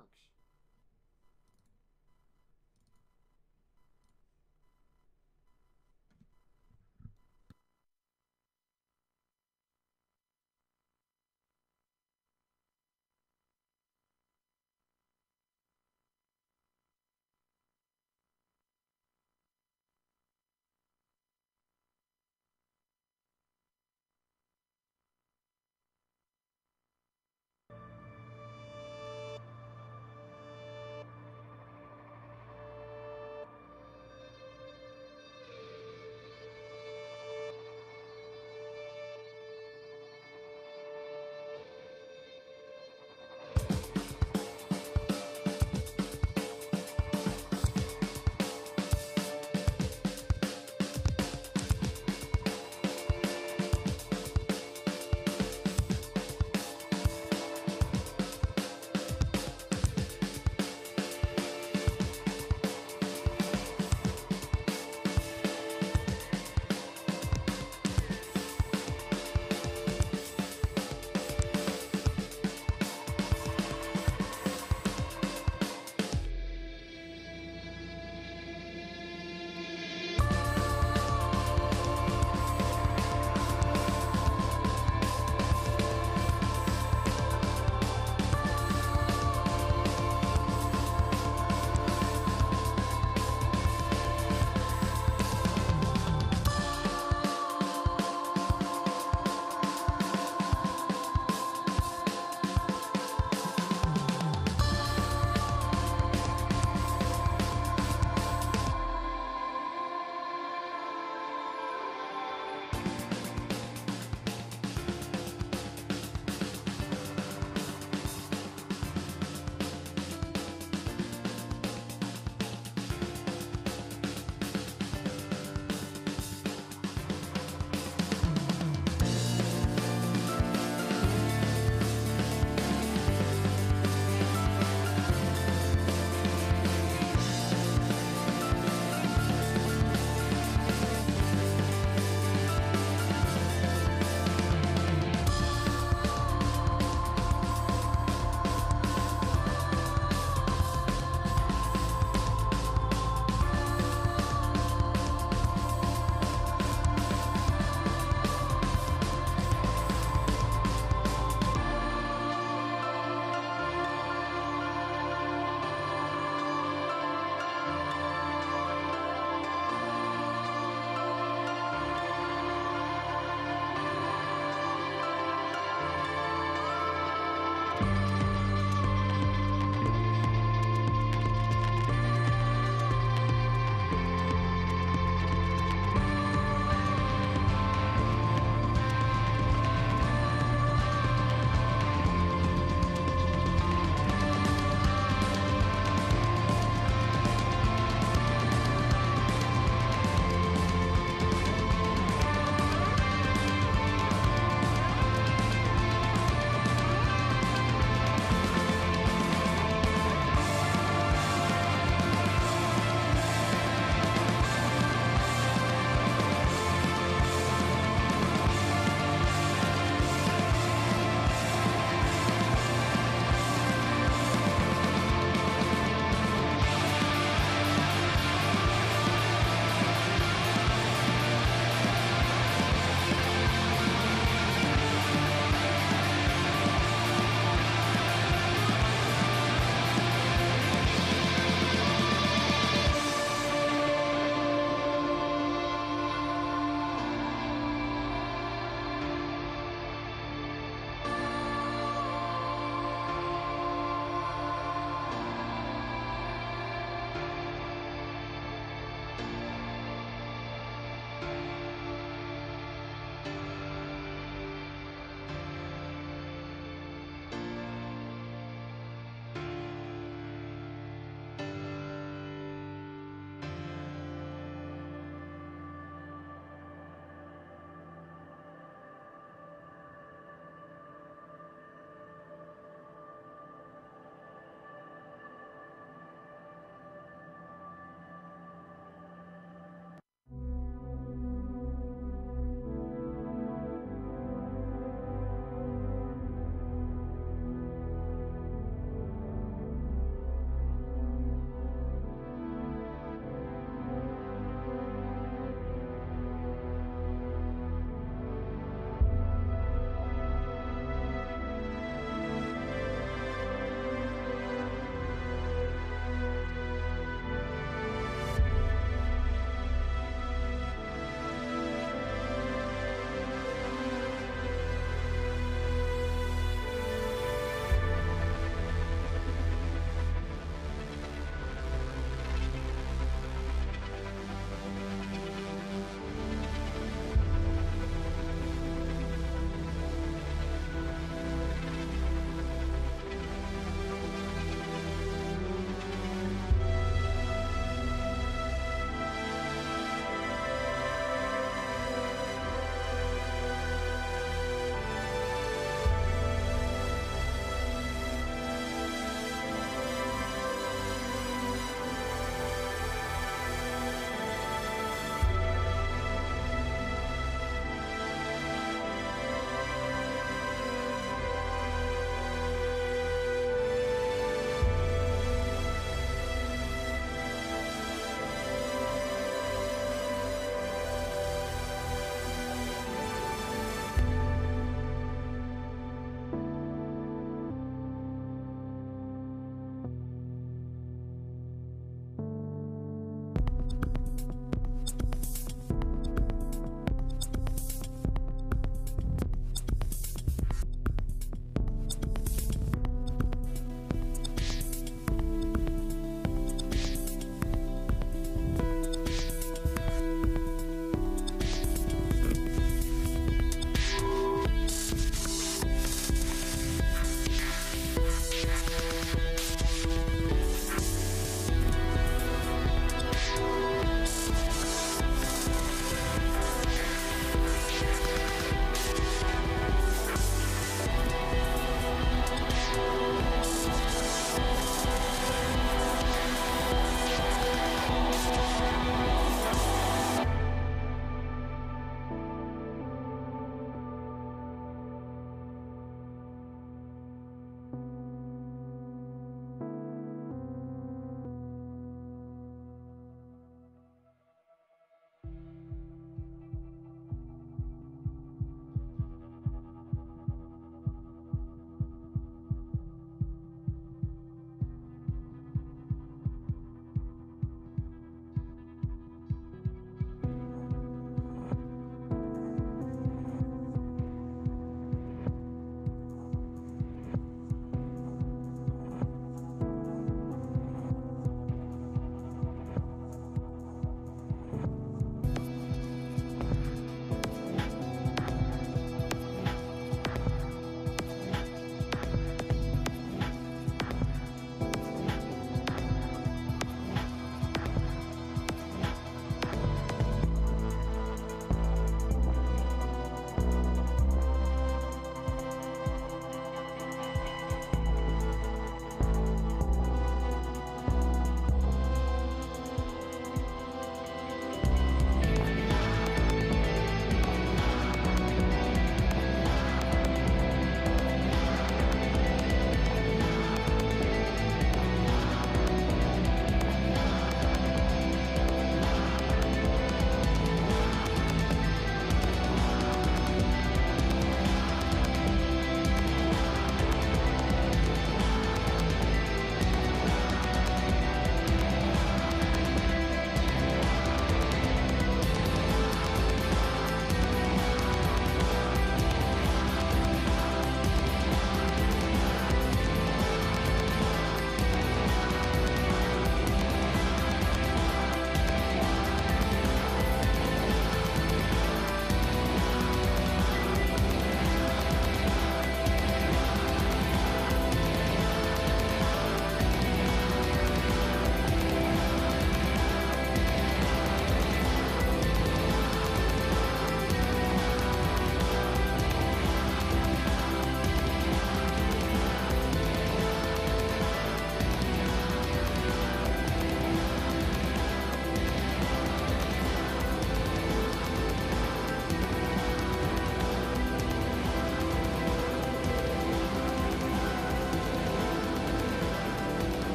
works.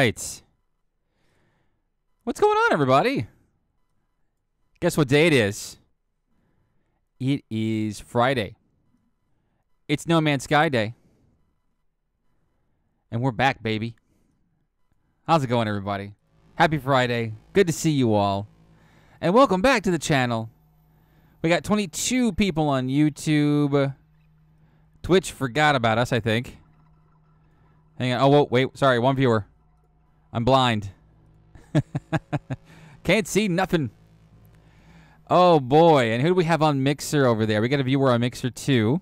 right. What's going on, everybody? Guess what day it is? It is Friday. It's No Man's Sky Day. And we're back, baby. How's it going, everybody? Happy Friday. Good to see you all. And welcome back to the channel. We got 22 people on YouTube. Twitch forgot about us, I think. Hang on. Oh, wait. Sorry, one viewer. I'm blind. Can't see nothing. Oh, boy. And who do we have on Mixer over there? We got a viewer on Mixer, too.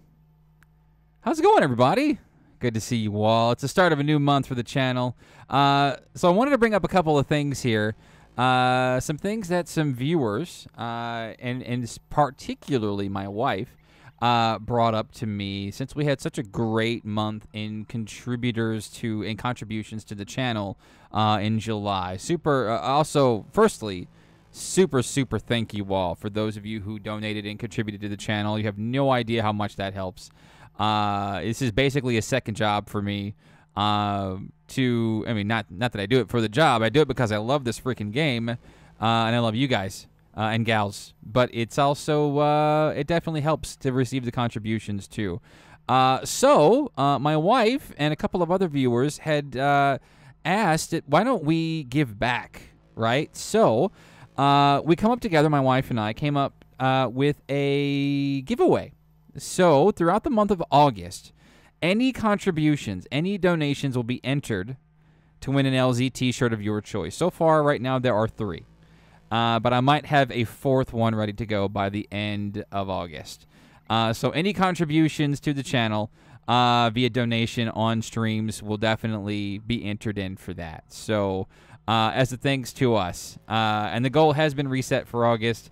How's it going, everybody? Good to see you all. It's the start of a new month for the channel. So I wanted to bring up a couple of things here. Some things that some viewers, and particularly my wife, brought up to me since we had such a great month in contributions to the channel in July. Also, firstly, super thank you all for those of you who donated and contributed to the channel. You have no idea how much that helps. This is basically a second job for me. Not that I do it for the job. I do it because I love this freaking game, and I love you guys and gals. But it's also it definitely helps to receive the contributions too. So my wife and a couple of other viewers had asked, why don't we give back, right? So we come up together. My wife and I came up with a giveaway. So throughout the month of August, any contributions, any donations will be entered to win an LZ t-shirt of your choice. So far, right now, there are 3. But I might have a 4th one ready to go by the end of August. So any contributions to the channel via donation on streams will definitely be entered in for that. So as a thanks to us. And the goal has been reset for August.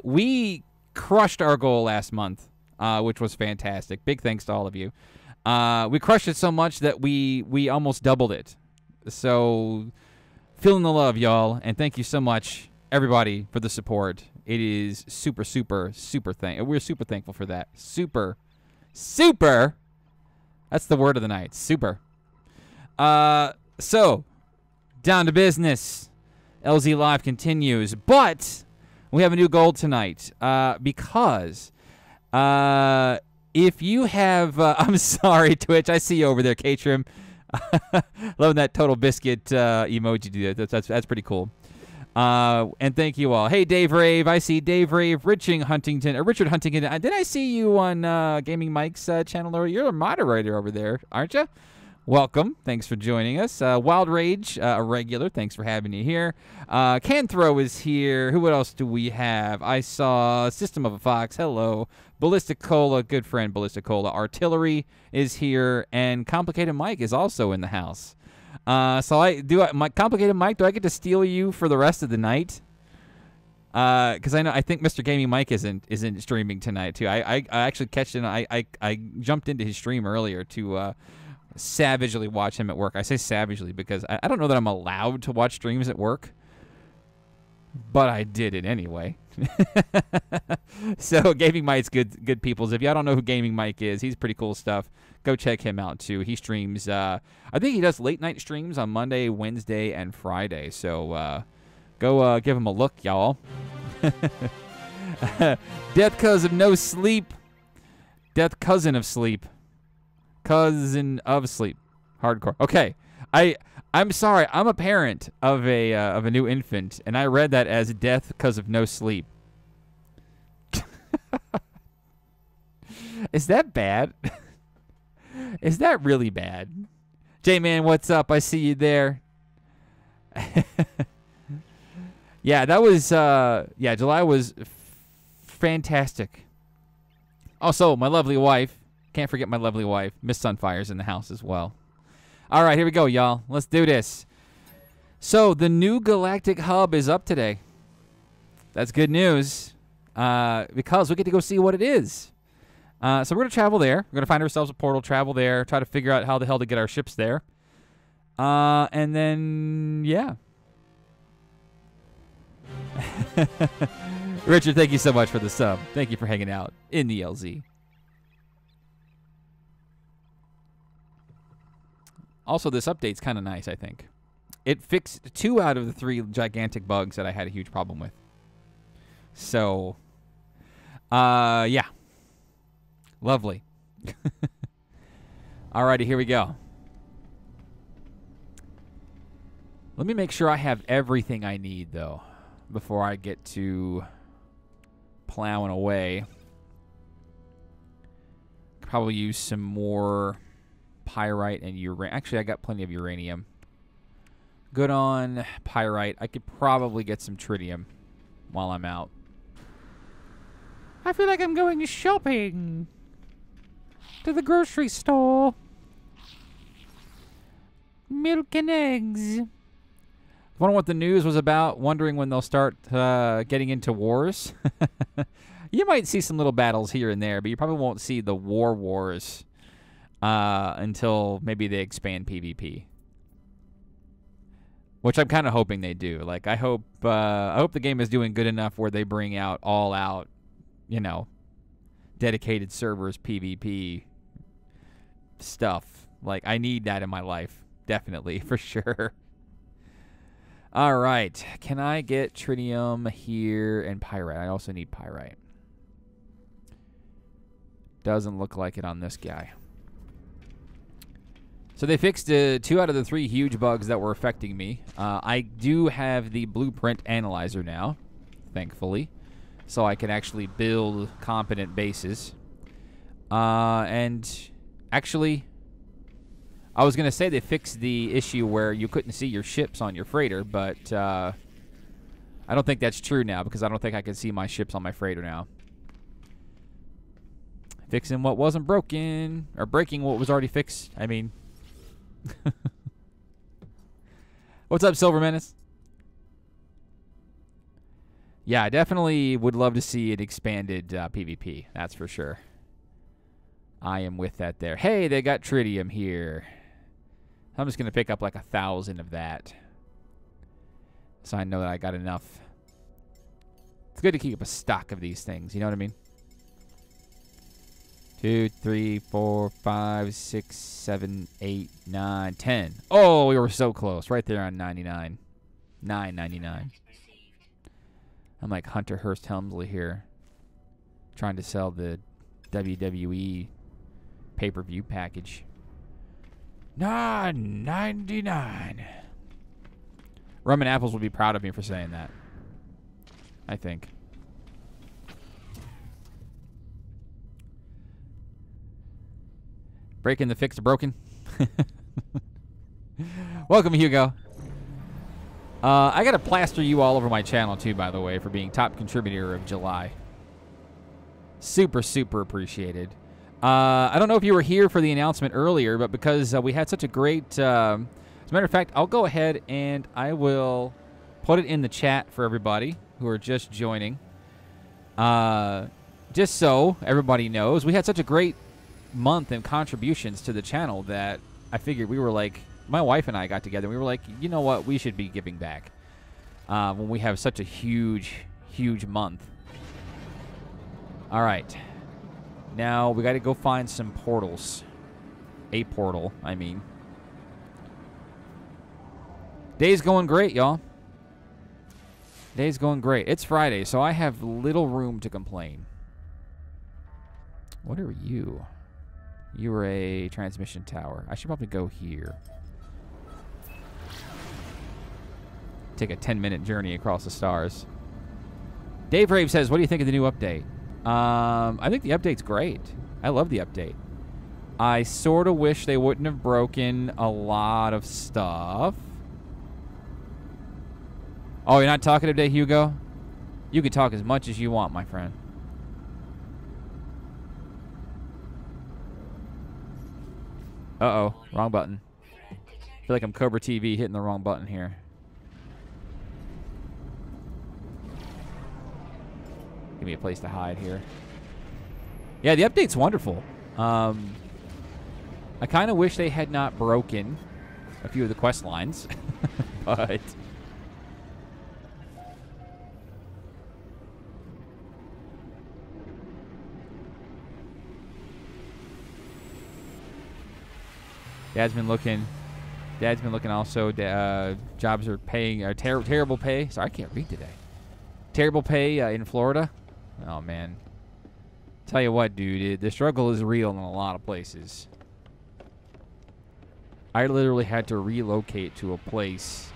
We crushed our goal last month, which was fantastic. Big thanks to all of you. We crushed it so much that we almost doubled it. So, feeling the love, y'all, and thank you so much, everybody, for the support. It is super we're super thankful for that. Super. That's the word of the night. Super. So, down to business. LZ Live continues, but we have a new goal tonight because if you have, I'm sorry, Twitch, I see you over there, K-Trim. Loving that Total Biscuit emoji. That's pretty cool. And thank you all. Hey, Dave Rave. I see Dave Rave, Richard Huntington. Did I see you on Gaming Mike's channel? Or you're a moderator over there, aren't you? Welcome. Thanks for joining us. Wild Rage, a regular. Thanks for having you here. Canthro is here. Who else do we have? I saw System of a Fox. Hello. Ballistic Cola, good friend Ballistic Cola. Artillery is here, and Complicated Mike is also in the house. My Complicated Mike, do I get to steal you for the rest of the night? Because I think Mr. Gaming Mike isn't streaming tonight too. I actually catched it. I jumped into his stream earlier to savagely watch him at work. I say savagely because I don't know that I'm allowed to watch streams at work, but I did it anyway. So Gaming Mike's good peoples. If y'all don't know who Gaming Mike is, he's pretty cool stuff. Go check him out too. He streams. I think he does late night streams on Monday, Wednesday, and Friday. So go give him a look, y'all. Death Cause of No Sleep. Death Cousin of Sleep. Cousin of Sleep. Hardcore. Okay. I'm sorry. I'm a parent of a new infant, and I read that as death because of no sleep. Is that bad? Is that really bad? J-Man, what's up? I see you there. Yeah, that was July was fantastic. Also, my lovely wife. Can't forget my lovely wife. Miss Sunfire's in the house as well. All right, here we go, y'all. Let's do this. So the new Galactic hub is up today. That's good news because we get to go see what it is. So we're going to travel there. We're going to find ourselves a portal, travel there, try to figure out how the hell to get our ships there. And then, yeah. Richard, thank you so much for the sub. Thank you for hanging out in the LZ. Also, this update's kind of nice, I think. it fixed 2 out of the 3 gigantic bugs that I had a huge problem with. So, yeah. Lovely. Alrighty, here we go. Let me make sure I have everything I need, though, before I get to plowing away. Probably use some more pyrite and uranium. Actually, I got plenty of uranium. Good on pyrite. I could probably get some tritium while I'm out. I feel like I'm going shopping to the grocery store. Milk and eggs. Wondering what the news was about. Wondering when they'll start getting into wars. You might see some little battles here and there, but you probably won't see the wars until maybe they expand PvP. Which I'm kind of hoping they do. Like, I hope the game is doing good enough where they bring out all out, you know, dedicated servers PvP stuff. Like, I need that in my life, definitely, for sure. All right, can I get tritium here and pyrite? I also need pyrite. Doesn't look like it on this guy. So they fixed 2 out of the 3 huge bugs that were affecting me. I do have the blueprint analyzer now, thankfully, so I can actually build competent bases. And actually, I was going to say they fixed the issue where you couldn't see your ships on your freighter, but I don't think that's true now because I don't think I can see my ships on my freighter now. Fixing what wasn't broken, or breaking what was already fixed, I mean. What's up, Silver Menace? Yeah, I definitely would love to see an expanded PvP. That's for sure. I am with that there. Hey, they got tritium here. I'm just going to pick up like 1,000 of that. So I know that I got enough. It's good to keep a stock of these things. You know what I mean? 2, 3, 4, 5, 6, 7, 8, 9, 10. Oh, we were so close. Right there on 99. 9.99. I'm like Hunter Hearst Helmsley here. Trying to sell the WWE pay-per-view package. $9.99. Rum and Apples will be proud of me for saying that. I think. Breaking the fix broken. Welcome, Hugo. I got to plaster you all over my channel, too, by the way, for being top contributor of July. Super, super appreciated. I don't know if you were here for the announcement earlier, but because we had such a great... as a matter of fact, I'll go ahead and I will put it in the chat for everybody who are just joining. Just so everybody knows, we had such a great month in contributions to the channel that I figured we were like, my wife and I got together and we were like, you know what, we should be giving back when we have such a huge, huge month. All right. Now we got to go find some portals. A portal, I mean. Day's going great, y'all. Day's going great. It's Friday, so I have little room to complain. What are you? You were a transmission tower. I should probably go here. Take a 10-minute journey across the stars. Dave Rave says, what do you think of the new update? I think the update's great. I love the update. I sort of wish they wouldn't have broken a lot of stuff. Oh, you're not talking today, Hugo? You can talk as much as you want, my friend. Uh-oh, wrong button. I feel like I'm Cobra TV hitting the wrong button here. Give me a place to hide here. Yeah, the update's wonderful. I kind of wish they had not broken a few of the quest lines, but... Dad's been looking Dad's been looking also. Jobs are paying terrible pay. Sorry, I can't read today. Terrible pay in Florida. Oh, man. Tell you what, dude. The struggle is real in a lot of places. I literally had to relocate to a place,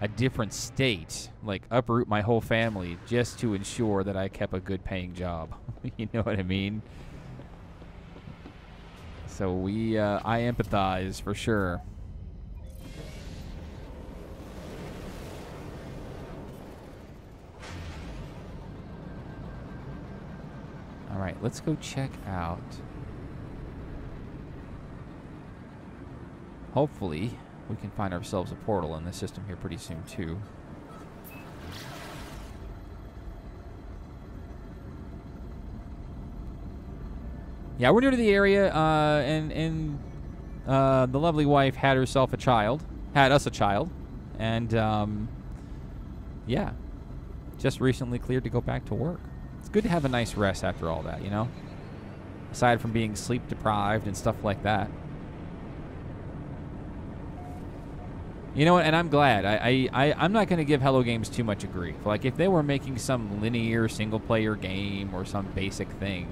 a different state, like uproot my whole family just to ensure that I kept a good paying job. You know what I mean? So I empathize for sure. All right, let's go check out. Hopefully, we can find ourselves a portal in the system here pretty soon, too. Yeah, we're new to the area, and the lovely wife had herself a child, had us a child, and, yeah, just recently cleared to go back to work. It's good to have a nice rest after all that, you know? Aside from being sleep deprived and stuff like that. You know what, and I'm glad. I'm not going to give Hello Games too much grief. Like, if they were making some linear single-player game or some basic thing,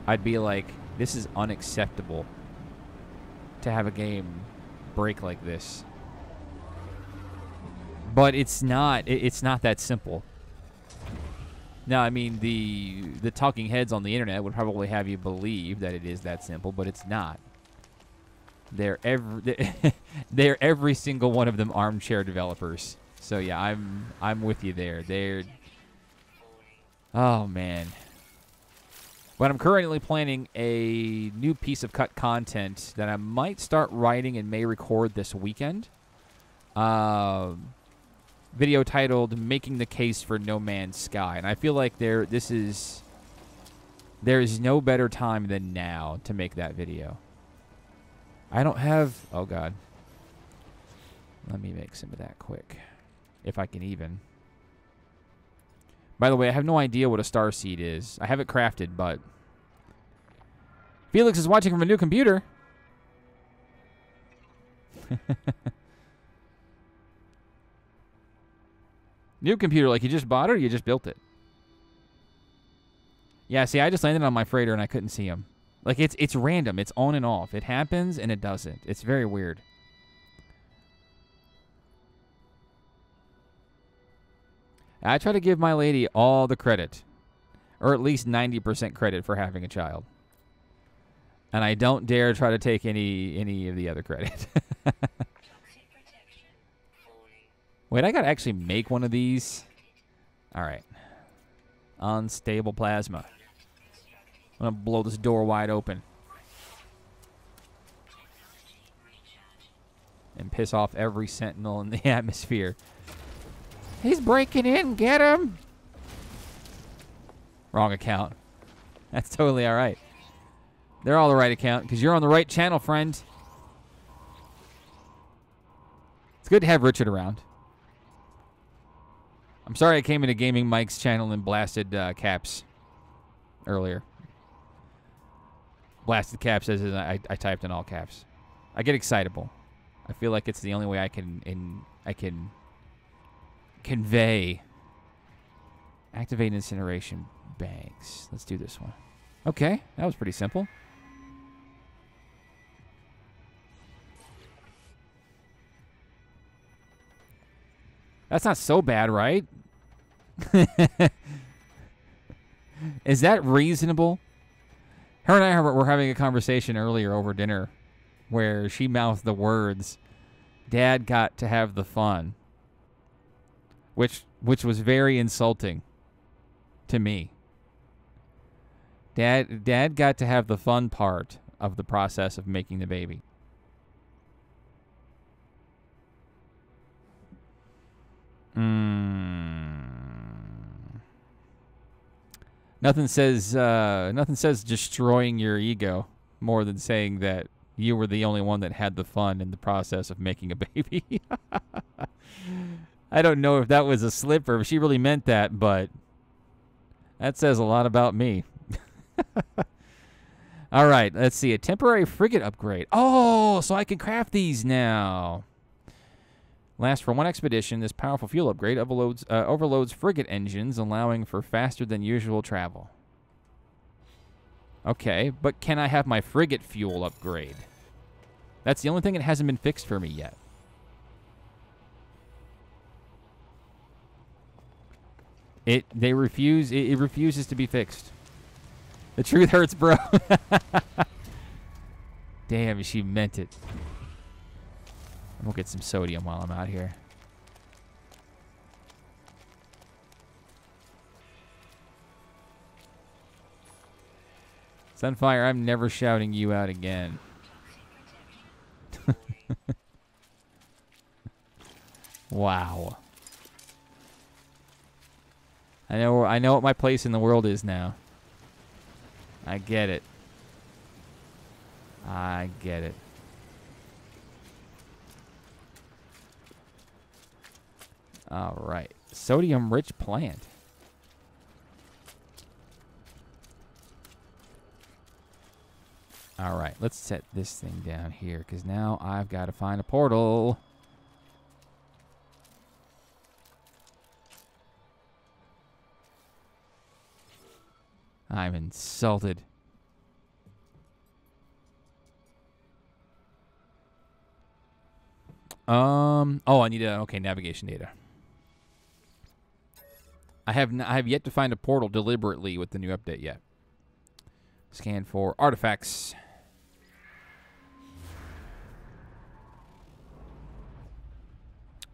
I'd be like, this is unacceptable to have a game break like this. But it's not. It's not that simple. Now, I mean, the talking heads on the internet would probably have you believe that it is that simple, but it's not. They're every single one of them armchair developers. So yeah, I'm with you there. Oh man. But I'm currently planning a new piece of cut content that I might start writing and may record this weekend. Video titled "Making the Case for No Man's Sky," and I feel like there is no better time than now to make that video. I don't have... Oh, God. Let me make some of that quick. If I can even. By the way, I have no idea what a starseed is. I have it crafted, but... Felix is watching from a new computer. New computer, like you just bought it or you just built it? Yeah, see, I just landed on my freighter and I couldn't see him. Like, it's random. It's on and off. It happens, and it doesn't. It's very weird. I try to give my lady all the credit. Or at least 90% credit for having a child. And I don't dare try to take any of the other credit. Wait, I gotta actually make one of these? Alright. Unstable plasma. I'm going to blow this door wide open. And piss off every sentinel in the atmosphere. He's breaking in. Get him. Wrong account. That's totally all right. They're all the right account because you're on the right channel, friend. It's good to have Richard around. I'm sorry I came into Gaming Mike's channel and blasted caps earlier. Blasted caps as I typed in all caps. I get excitable. I feel like it's the only way I can convey. Activate incineration banks. Let's do this one. Okay, that was pretty simple. That's not so bad, right? Is that reasonable? Her and I were having a conversation earlier over dinner where she mouthed the words, "Dad got to have the fun," which was very insulting to me. Dad got to have the fun part of the process of making the baby. Nothing says destroying your ego more than saying that you were the only one that had the fun in the process of making a baby. I don't know if that was a slip or if she really meant that, but that says a lot about me. All right, let's see. A temporary frigate upgrade. Oh, so I can craft these now. Lasts for one expedition. This powerful fuel upgrade overloads frigate engines, allowing for faster than usual travel. Okay, but can I have my frigate fuel upgrade? That's the only thing that hasn't been fixed for me yet. It refuses to be fixed. The truth hurts, bro. Damn, she meant it. I'm gonna get some sodium while I'm out here. Sunfire, I'm never shouting you out again. Wow. I know what my place in the world is now. I get it. I get it. All right. Sodium-rich plant. All right. Let's set this thing down here, because now I've got to find a portal. I'm insulted. Oh, I need navigation data. I have yet to find a portal deliberately with the new update yet. Scan for artifacts.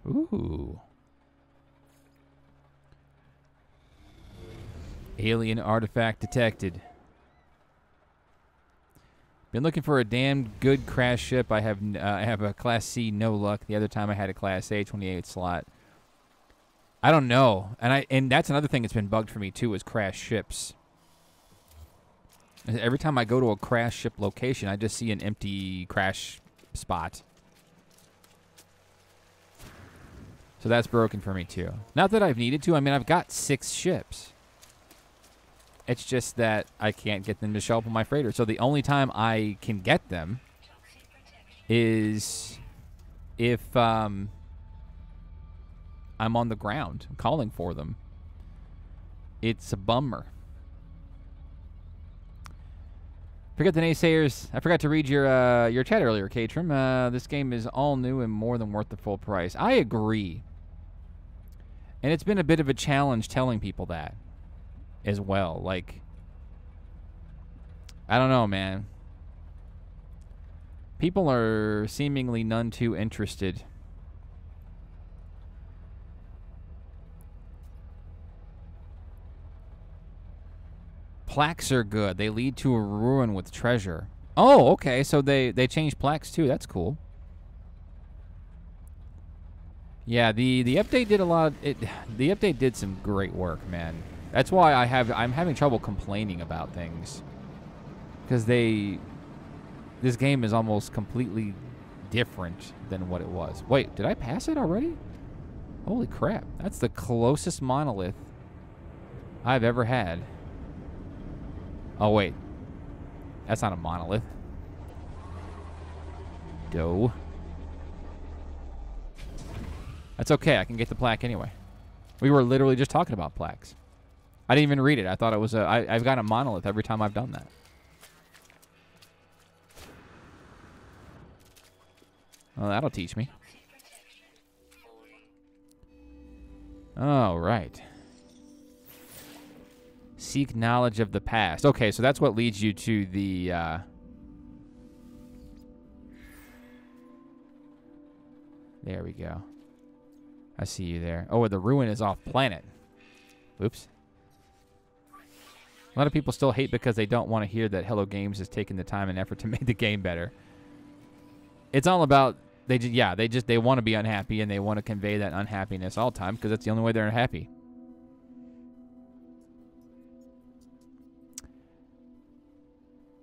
Ooh. Alien artifact detected. Been looking for a damn good crash ship. I have a Class C, no luck. The other time I had a Class A 28 slot. I don't know, and that's another thing that's been bugged for me too is crash ships. Every time I go to a crash ship location, I just see an empty crash spot. So that's broken for me too. Not that I've needed to. I mean, I've got 6 ships. It's just that I can't get them to show up on my freighter. So the only time I can get them is if I'm on the ground calling for them. It's a bummer. Forget the naysayers. I forgot to read your chat earlier, Catrim. This game is all new and more than worth the full price. I agree. And it's been a bit of a challenge telling people that as well. Like, I don't know, man. People are seemingly none too interested. Plaques are good. They lead to a ruin with treasure. Oh, okay. So they changed plaques too. That's cool. Yeah, the update did a lot. The update did some great work, man. That's why I'm having trouble complaining about things, because this game is almost completely different than what it was. Wait, did I pass it already? Holy crap! That's the closest monolith I've ever had. Oh, wait. That's not a monolith. Doe. That's okay. I can get the plaque anyway. We were literally just talking about plaques. I didn't even read it. I thought it was I've got a monolith every time I've done that. Well, that'll teach me. All right. Seek knowledge of the past. Okay, so that's what leads you to the... There we go. I see you there. Oh, the ruin is off planet. Oops. A lot of people still hate because they don't want to hear that Hello Games has taken the time and effort to make the game better. It's all about... They want to be unhappy, and they want to convey that unhappiness all the time because that's the only way they're happy.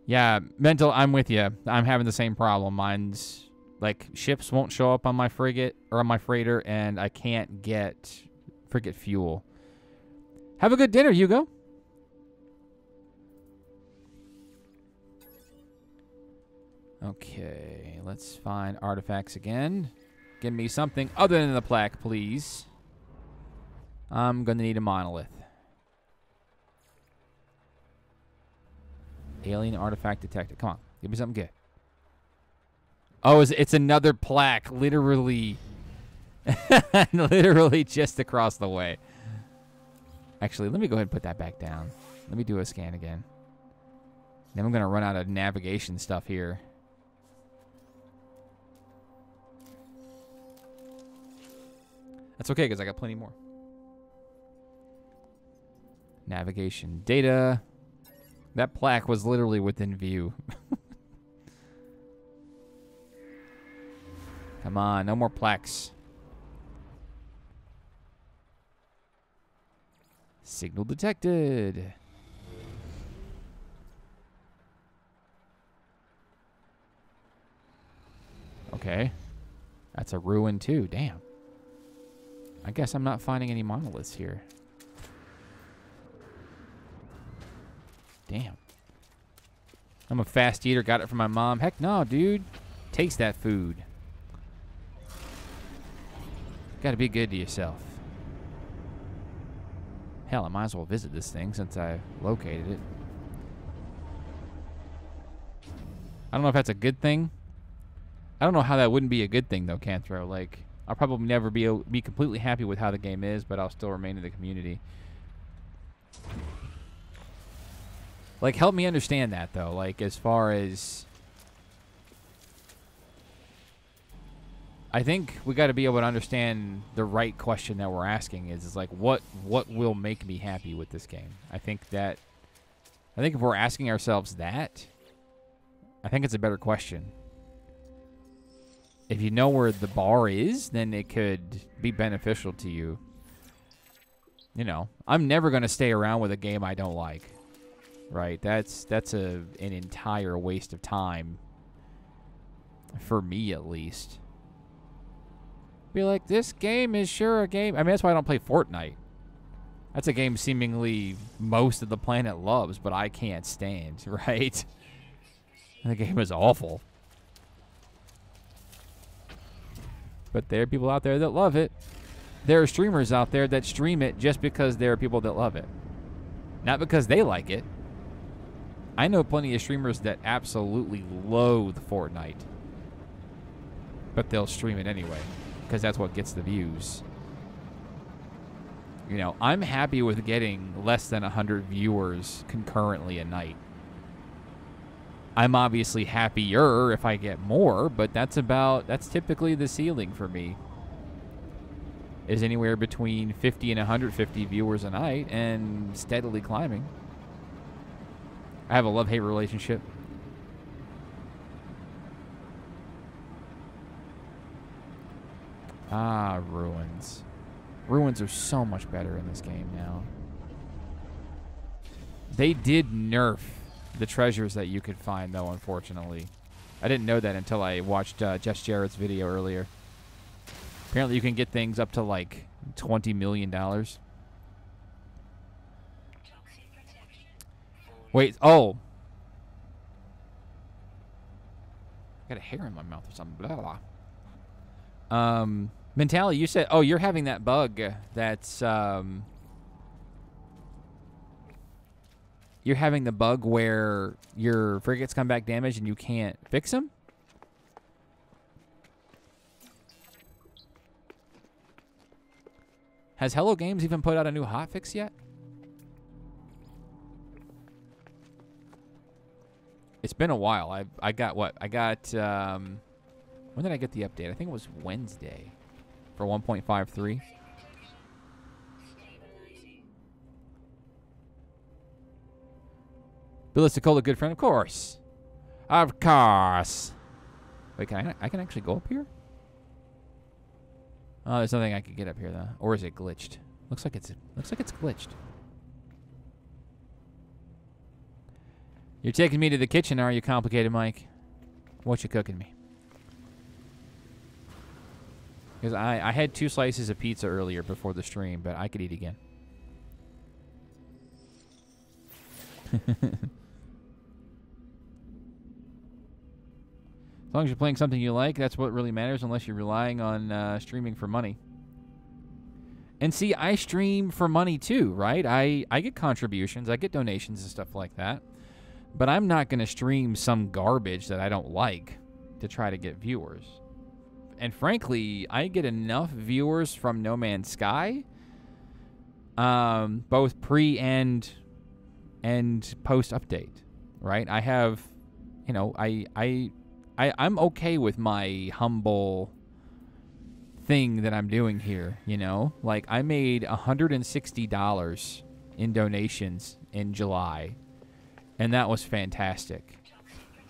Yeah, Mental, I'm with you. I'm having the same problem. Mine's, like, ships won't show up on my frigate or on my freighter, and I can't get frigate fuel. Have a good dinner, Hugo. Okay, let's find artifacts again. Give me something other than the plaque, please. I'm going to need a monolith. Alien artifact detected. Come on, give me something good. Oh, it's another plaque, literally. Literally just across the way. Actually, let me go ahead and put that back down. Let me do a scan again. Then I'm going to run out of navigation stuff here. That's okay, because I got plenty more. Navigation data. That plaque was literally within view. Come on, no more plaques. Signal detected. Okay. That's a ruin too, damn. I guess I'm not finding any monoliths here. Damn. I'm a fast eater. Got it from my mom. Heck no, dude. Taste that food. Gotta be good to yourself. Hell, I might as well visit this thing since I located it. I don't know if that's a good thing. I don't know how that wouldn't be a good thing, though, Canthro. Like, I'll probably never be completely happy with how the game is, but I'll still remain in the community. Like, help me understand that, though. Like, as far as... I think we got to be able to understand the right question that we're asking is like, what will make me happy with this game? I think if we're asking ourselves that, I think it's a better question. If you know where the bar is, then it could be beneficial to you. You know, I'm never going to stay around with a game I don't like. Right? That's an entire waste of time. For me, at least. Be like, this game is sure a game. I mean, that's why I don't play Fortnite. That's a game seemingly most of the planet loves, but I can't stand, right? The game is awful. But there are people out there that love it. There are streamers out there that stream it just because there are people that love it. Not because they like it. I know plenty of streamers that absolutely loathe Fortnite. But they'll stream it anyway. Because that's what gets the views. You know, I'm happy with getting less than 100 viewers concurrently a night. I'm obviously happier if I get more, but that's typically the ceiling for me. Is anywhere between 50 and 150 viewers a night and steadily climbing. I have a love-hate relationship. Ah, ruins. Ruins are so much better in this game now. They did nerf the treasures that you could find, though, unfortunately. I didn't know that until I watched Jess Jarrett's video earlier. Apparently you can get things up to, like, $20 million. Wait, oh. I got a hair in my mouth or something. Blah, blah, blah. Mentally, you said, oh, you're having that bug that's, you're having the bug where your frigates come back damaged and you can't fix them? Has Hello Games even put out a new hotfix yet? It's been a while. I got what? I got, when did I get the update? I think it was Wednesday for 1.53. Bill Cola, good friend, of course. Of course. Wait, I can actually go up here? Oh, there's nothing I can get up here though. Or is it glitched? Looks like it's glitched. You're taking me to the kitchen, are you, complicated Mike? What you cooking me? Because I had 2 slices of pizza earlier before the stream, but I could eat again. long as you're playing something you like, that's what really matters, unless you're relying on streaming for money. And see, I stream for money too, right? I get contributions, I get donations and stuff like that. But I'm not going to stream some garbage that I don't like to try to get viewers. And frankly, I get enough viewers from No Man's Sky, both pre and post update, right? I have, you know, I'm okay with my humble thing that I'm doing here, you know? Like, I made $160 in donations in July, and that was fantastic.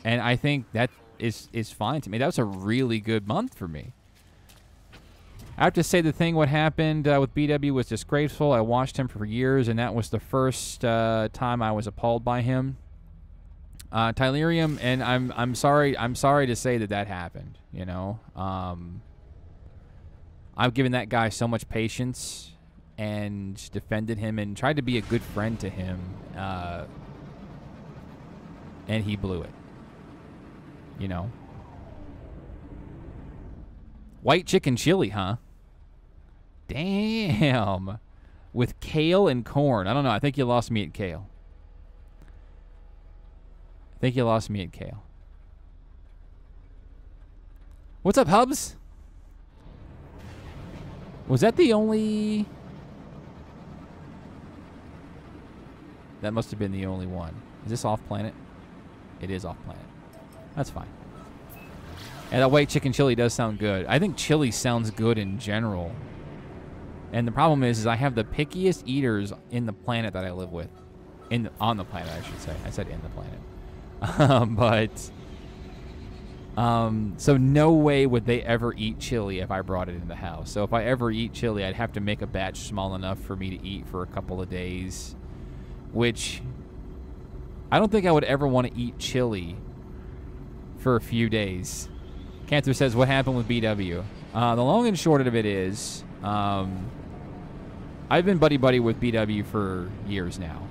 And I think that is fine to me. That was a really good month for me. I have to say what happened with BW was disgraceful. I watched him for years, and that was the first time I was appalled by him. Tylerium, and I'm sorry to say that happened, you know? I've given that guy so much patience and defended him and tried to be a good friend to him, and he blew it, you know? White chicken chili, huh? Damn. With kale and corn. I don't know. I think you lost me at kale. What's up, Hubs? Was that the only... That must have been the only one. Is this off-planet? It is off-planet. That's fine. And that white chicken chili does sound good. I think chili sounds good in general. And the problem is I have the pickiest eaters in the planet that I live with. On the planet, I should say. I said in the planet. So no way would they ever eat chili if I brought it in the house. So if I ever eat chili, I'd have to make a batch small enough for me to eat for a couple of days. Which, I don't think I would ever want to eat chili for a few days. Cantor says, what happened with BW? The long and short of it is, I've been buddy-buddy with BW for years now.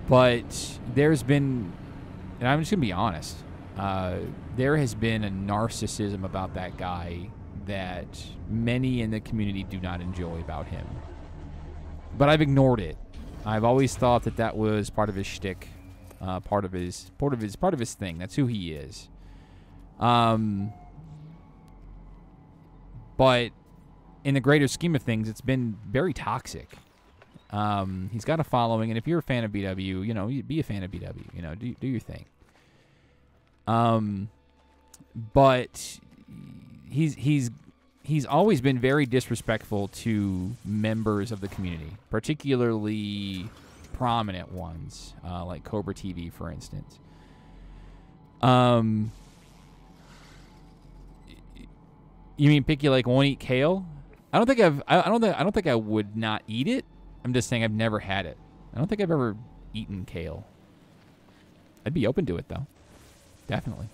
But there's been, and I'm just going to be honest, there has been a narcissism about that guy that many in the community do not enjoy about him. But I've ignored it. I've always thought that was part of his shtick, part of his thing. That's who he is. But in the greater scheme of things, it's been very toxic. He's got a following, and if you're a fan of BW, you know, be a fan of BW. You know, do your thing. But he's always been very disrespectful to members of the community, particularly prominent ones, like Cobra TV, for instance. You mean picky, like won't eat kale? I don't think I would not eat it. I'm just saying I've never had it. I don't think I've ever eaten kale. I'd be open to it though. Definitely.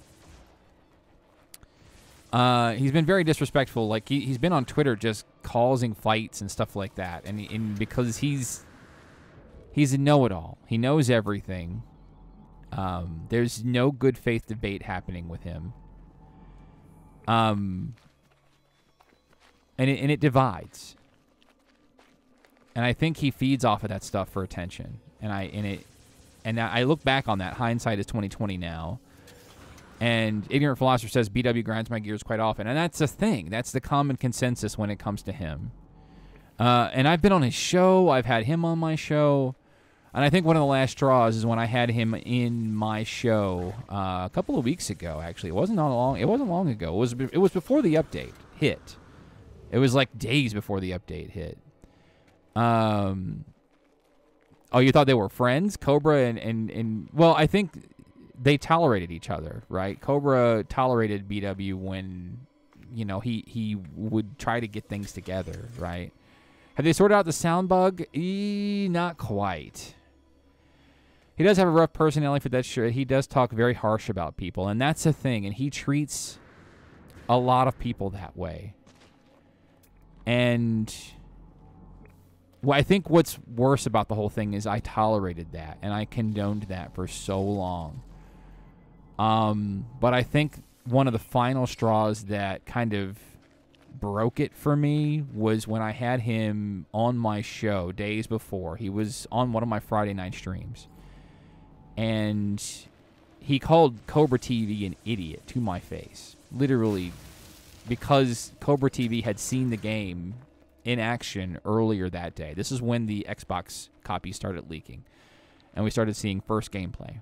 He's been very disrespectful. Like he's been on Twitter just causing fights and stuff like that. And because he's a know-it-all. He knows everything. There's no good faith debate happening with him. And it divides. And I think he feeds off of that stuff for attention. And I look back on that. Hindsight is 2020 now. And Ignorant Philosopher says BW grinds my gears quite often. And that's the thing. That's the common consensus when it comes to him. And I've been on his show. I've had him on my show. And I think one of the last straws is when I had him in my show a couple of weeks ago, actually. It wasn't long ago. It was before the update hit. It was like days before the update hit. Oh, you thought they were friends? Cobra and well, I think they tolerated each other, right? Cobra tolerated BW when, you know, he would try to get things together, right? Have they sorted out the sound bug? Not quite. He does have a rough personality for that sure. He does talk very harsh about people, and that's the thing, and he treats a lot of people that way. And well, I think what's worse about the whole thing is I tolerated that, and I condoned that for so long. But I think one of the final straws that kind of broke it for me was when I had him on my show days before. He was on one of my Friday night streams. And he called Cobra TV an idiot to my face. Literally, because Cobra TV had seen the game in action earlier that day. This is when the Xbox copy started leaking. And we started seeing first gameplay.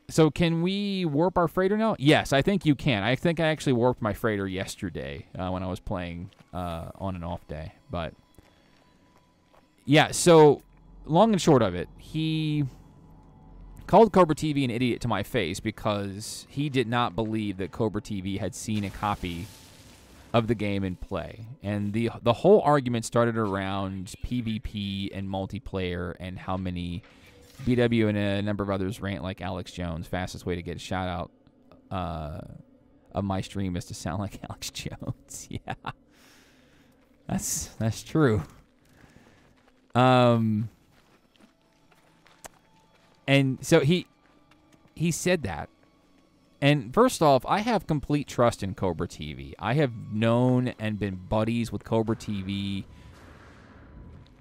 So can we warp our freighter now? Yes, I think you can. I think I actually warped my freighter yesterday when I was playing on an off day. But yeah, so long and short of it, he called Cobra TV an idiot to my face because he did not believe that Cobra TV had seen a copy of the game in play. And the whole argument started around PvP and multiplayer and how many BW and a number of others rant like Alex Jones. Fastest way to get a shout out of my stream is to sound like Alex Jones. Yeah, that's true. And so he said that. And first off, I have complete trust in Cobra TV. I have known and been buddies with Cobra TV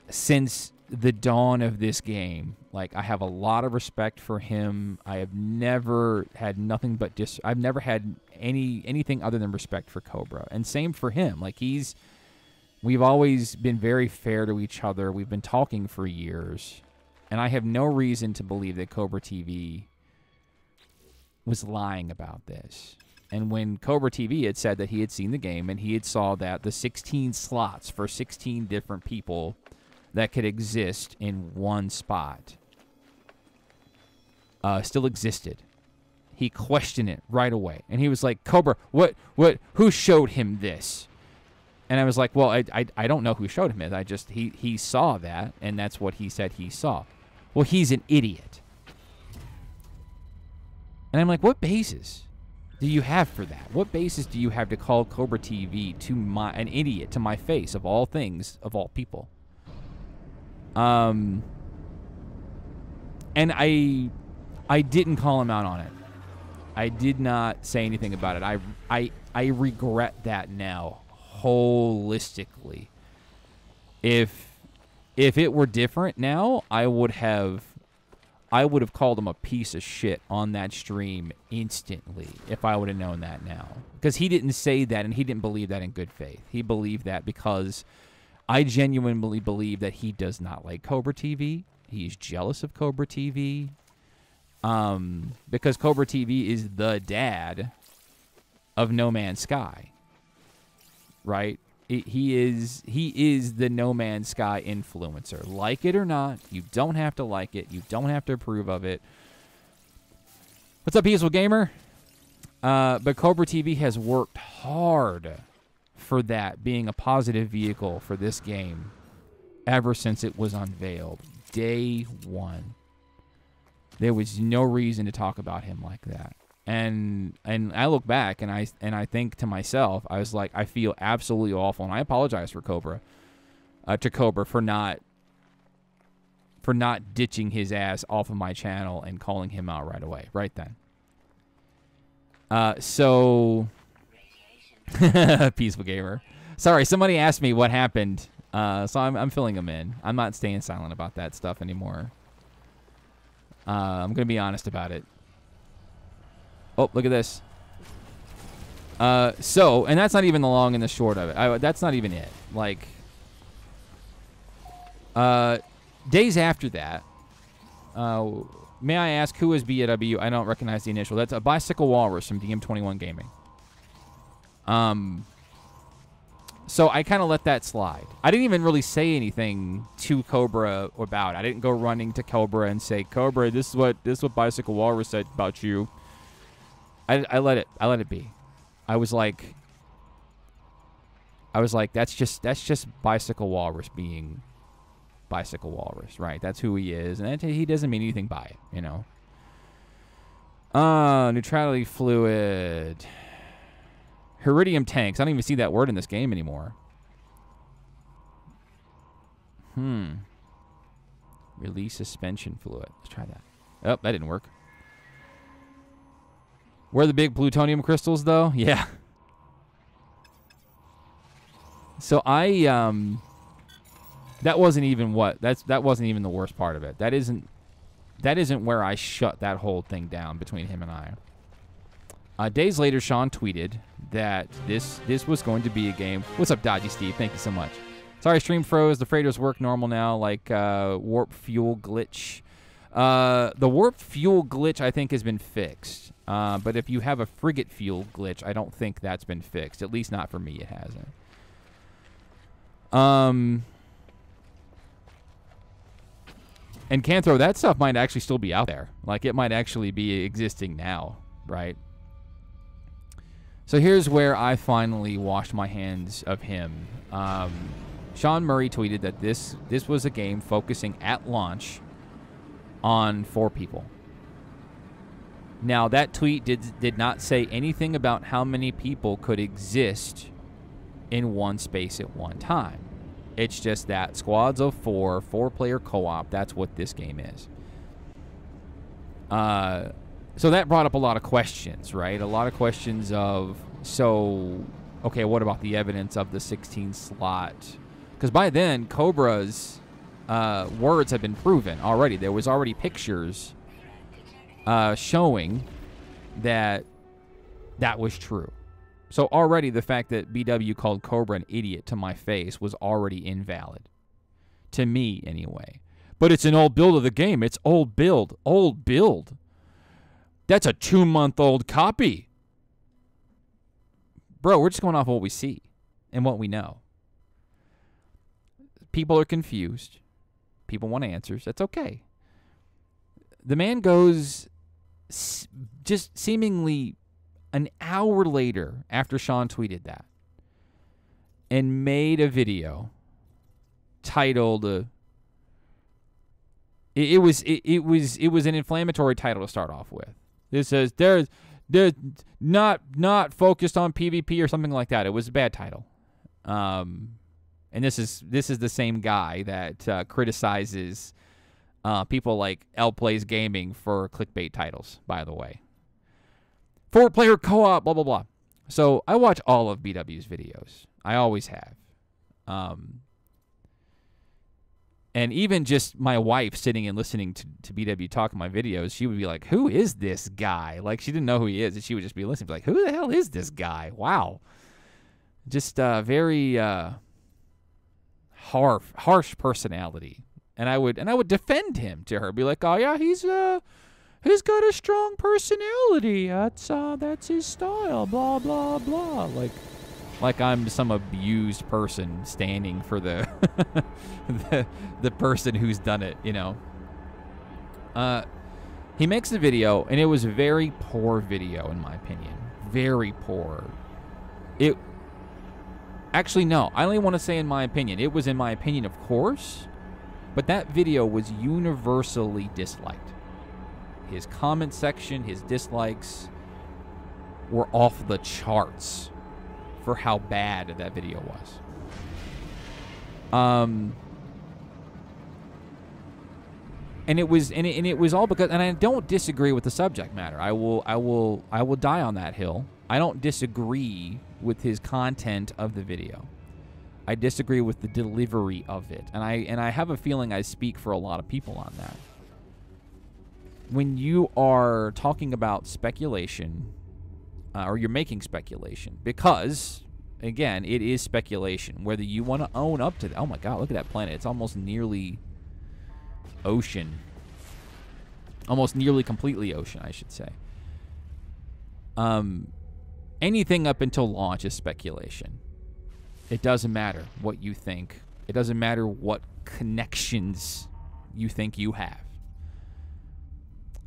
since the dawn of this game. Like, I have a lot of respect for him. I have never had nothing but I've never had anything other than respect for Cobra. And same for him. Like, we've always been very fair to each other. We've been talking for years. And I have no reason to believe that Cobra TV was lying about this. And when Cobra TV had said that he had seen the game and he had saw that the 16 slots for 16 different people that could exist in one spot still existed, he questioned it right away. And he was like, Cobra, who showed him this? And I was like, well, I don't know who showed him it. He saw that, and that's what he said he saw. Well, he's an idiot. And I'm like, what basis do you have for that? What basis do you have to call Cobra TV an idiot to my face, of all things, of all people? And I didn't call him out on it. I did not say anything about it. I regret that now holistically. If it were different now, I would have called him a piece of shit on that stream instantly if I would have known that now. Because he didn't say that, and he didn't believe that in good faith. He believed that because I genuinely believe that he does not like Cobra TV. He's jealous of Cobra TV. Because Cobra TV is the dad of No Man's Sky. Right? He is the No Man's Sky influencer. Like it or not, you don't have to like it. You don't have to approve of it. What's up, Peaceful Gamer? But Cobra TV has worked hard for that being a positive vehicle for this game ever since it was unveiled. Day one. There was no reason to talk about him like that. And I look back and I think to myself, I was like, I feel absolutely awful, and I apologize for Cobra for not ditching his ass off of my channel and calling him out right away, right then. So Peaceful Gamer. Sorry, somebody asked me what happened, so I'm filling them in. I'm not staying silent about that stuff anymore. I'm gonna be honest about it. Oh, look at this. So, and that's not even the long and the short of it. That's not even it. Like, days after that, may I ask who is BAW? I don't recognize the initial. That's a Bicycle Walrus from DM21 Gaming. So I kind of let that slide. I didn't even really say anything to Cobra about it. I didn't go running to Cobra and say, Cobra, this is what Bicycle Walrus said about you. I let it be. I was like, that's just Bicycle Walrus being Bicycle Walrus, right? That's who he is, and he doesn't mean anything by it, you know. Neutrality fluid, Heridium tanks. I don't even see that word in this game anymore. Release suspension fluid. Let's try that. Oh, that didn't work. Where are the big plutonium crystals, though? Yeah. So that wasn't even that wasn't even the worst part of it. That isn't where I shut that whole thing down between him and I. Days later, Sean tweeted that this was going to be a game. What's up, Dodgy Steve? Thank you so much. Sorry, stream froze. The freighters work normal now, like warp fuel glitch. The warp fuel glitch, I think, has been fixed. But if you have a frigate fuel glitch, I don't think that's been fixed. At least not for me, it hasn't. And Canthro, that stuff might actually still be out there. Like, it might actually be existing now, right? So here's where I finally washed my hands of him. Sean Murray tweeted that this was a game focusing at launch on 4 people. Now, that tweet did not say anything about how many people could exist in one space at one time. It's just that squads of 4, 4-player co-op, that's what this game is. So that brought up a lot of questions, right? A lot of questions of, so, okay, what about the evidence of the 16 slot? Because by then, Cobra's words have been proven already. There was already pictures showing that was true. So already the fact that BW called Cobra an idiot to my face was already invalid. To me, anyway. But it's an old build of the game. It's old build. Old build. That's a 2-month-old copy. Bro, we're just going off what we see and what we know. People are confused. People want answers. That's okay. The man goes just seemingly an hour later after Sean tweeted that and made a video titled it was an inflammatory title to start off with. It says they're not focused on PvP or something like that. It was a bad title. And this is the same guy that criticizes people like L Plays Gaming for clickbait titles, by the way. 4-player co-op, blah, blah, blah. So I watch all of BW's videos. I always have. And even just my wife sitting and listening to BW talk in my videos, she would be like, who is this guy? Like, she didn't know who he is, and she would just be listening. Be like, who the hell is this guy? Wow. Just very harsh personality. And I would defend him to her. Be like, oh, yeah, he's got a strong personality. That's his style. Blah blah blah. Like I'm some abused person standing for the the person who's done it. You know. He makes the video, and it was a very poor video in my opinion. Very poor. Actually, no. I only want to say in my opinion. It was in my opinion, of course, but that video was universally disliked. His comment section, his dislikes were off the charts for how bad that video was. And it was all because, and I don't disagree with the subject matter. I will die on that hill. I don't disagree with his content of the video. I disagree with the delivery of it. And I have a feeling I speak for a lot of people on that. When you are talking about speculation, or you're making speculation, because, again, it is speculation, whether you want to own up to that. Oh my God, look at that planet. It's almost nearly ocean. Almost nearly completely ocean, I should say. Anything up until launch is speculation. It doesn't matter what you think. It doesn't matter what connections you think you have.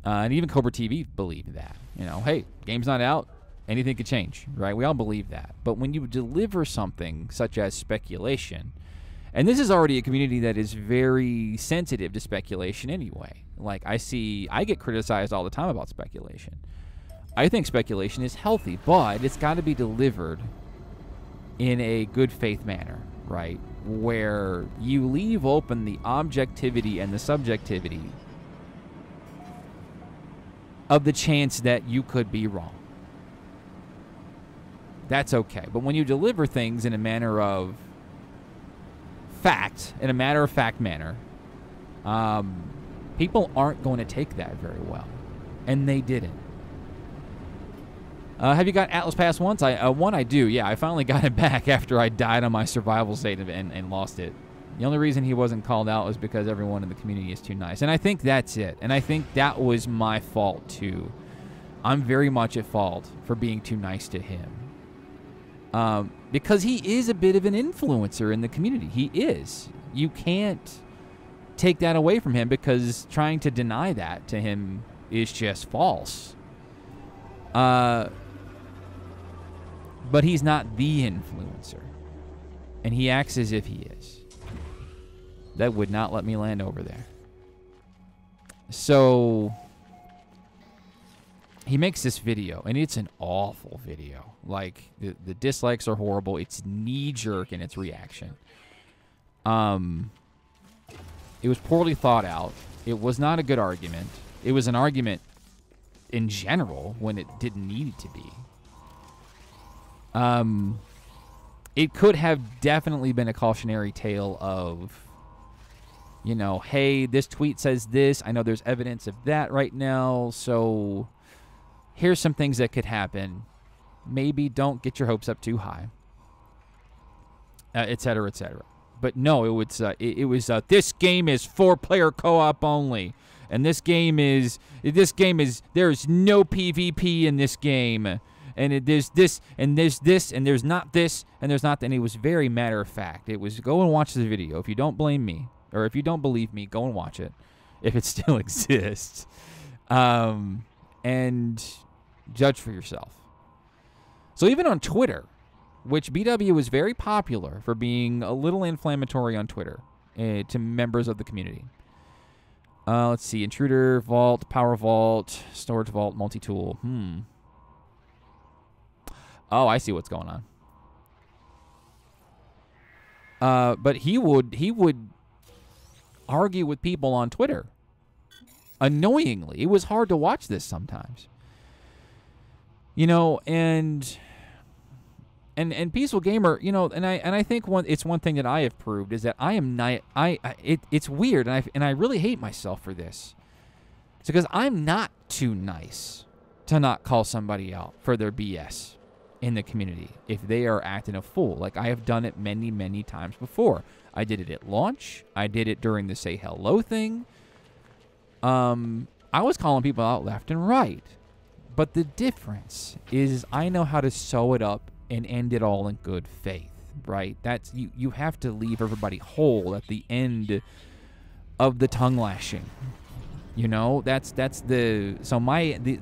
And even Cobra TV believed that. You know, hey, game's not out. Anything could change, right? We all believe that. But when you deliver something such as speculation, and this is already a community that is very sensitive to speculation anyway. Like, I get criticized all the time about speculation. I think speculation is healthy, but it's got to be delivered in a good faith manner, right? where you leave open the objectivity and the subjectivity of the chance that you could be wrong. That's okay. But when you deliver things in a manner of fact, in a matter-of-fact manner, people aren't going to take that very well. And they didn't. Have you got Atlas Pass once? One I do, yeah. I finally got it back after I died on my survival state and lost it. The only reason he wasn't called out was because everyone in the community is too nice. And I think that's it. And I think that was my fault, too. I'm very much at fault for being too nice to him. Because he is a bit of an influencer in the community. He is. You can't take that away from him, because trying to deny that to him is just false. But he's not the influencer. And he acts as if he is. That would not let me land over there. So he makes this video, and it's an awful video. Like, the dislikes are horrible. It's knee-jerk in its reaction. It was poorly thought out. It was not a good argument. It was an argument in general when it didn't need it to be. It could have definitely been a cautionary tale of, you know, hey, this tweet says this. I know there's evidence of that right now, so here's some things that could happen. Maybe don't get your hopes up too high, et cetera, et cetera. But no, it was this game is 4-player co-op only, and there's no PvP in this game. And there's this, and there's this, and there's not this, and there's not that. And it was very matter of fact. It was, go and watch the video. If you don't blame me, or if you don't believe me, go and watch it, if it still exists, and judge for yourself. So even on Twitter, which BW was very popular for being a little inflammatory on Twitter to members of the community. Let's see, Intruder, Vault, Power Vault, Storage Vault, Multi-Tool. Oh, I see what's going on. But he would argue with people on Twitter. Annoyingly. It was hard to watch this sometimes. You know, and Peaceful Gamer, you know, and I think it's one thing that I have proved is that I am not it's weird, and I really hate myself for this. It's because I'm not too nice to not call somebody out for their BS in the community if they are acting a fool. Like, I have done it many, many times before. I did it at launch. I did it during the say hello thing. I was calling people out left and right. But the difference is I know how to sew it up and end it all in good faith, right? That's you have to leave everybody whole at the end of the tongue lashing. You know, that's the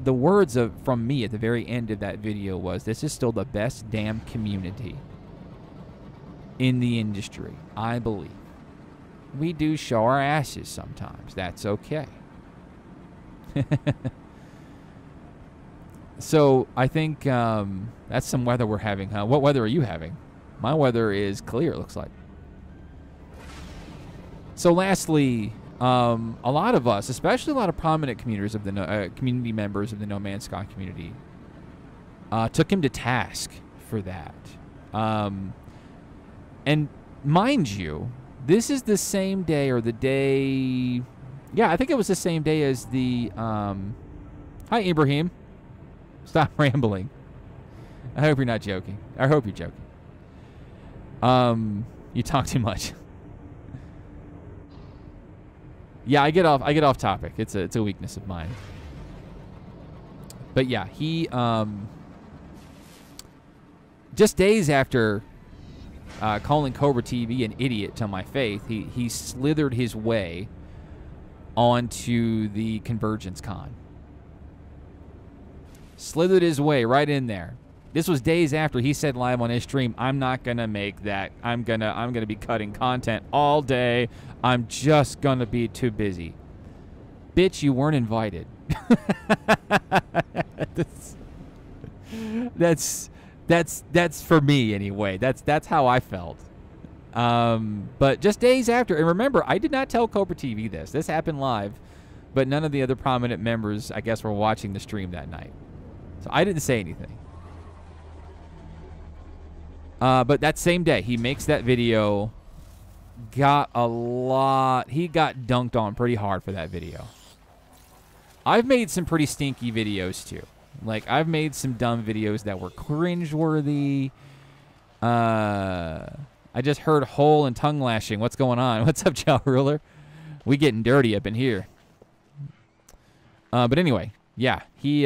words from me at the very end of that video was, this is still the best damn community in the industry, I believe. We do show our asses sometimes. That's okay. So I think that's some weather we're having, huh? What weather are you having? My weather is clear, it looks like. So lastly, a lot of us, especially a lot of prominent community members of the No Man's Sky community, took him to task for that. And mind you, this is the same day or the day... Yeah, I think it was the same day as the... Hi, Ibrahim. Stop rambling. I hope you're not joking. I hope you're joking. You talk too much. Yeah, I get off topic. It's a weakness of mine. But yeah, he just days after calling Cobra TV an idiot to my face, he slithered his way onto the Convergence Con. Slithered his way right in there. This was days after he said live on his stream, I'm not gonna make that. I'm gonna be cutting content all day. I'm just gonna be too busy. Bitch, you weren't invited. That's for me anyway. That's how I felt. But just days after, and remember, I did not tell Cobra TV this. This happened live, but none of the other prominent members, I guess, were watching the stream that night. So I didn't say anything. But that same day, he makes that video. He got dunked on pretty hard for that video. I've made some pretty stinky videos, too. Like, I've made some dumb videos that were cringeworthy. I just heard hole and tongue lashing. What's going on? What's up, Chow Ruler? We getting dirty up in here. But anyway, yeah, he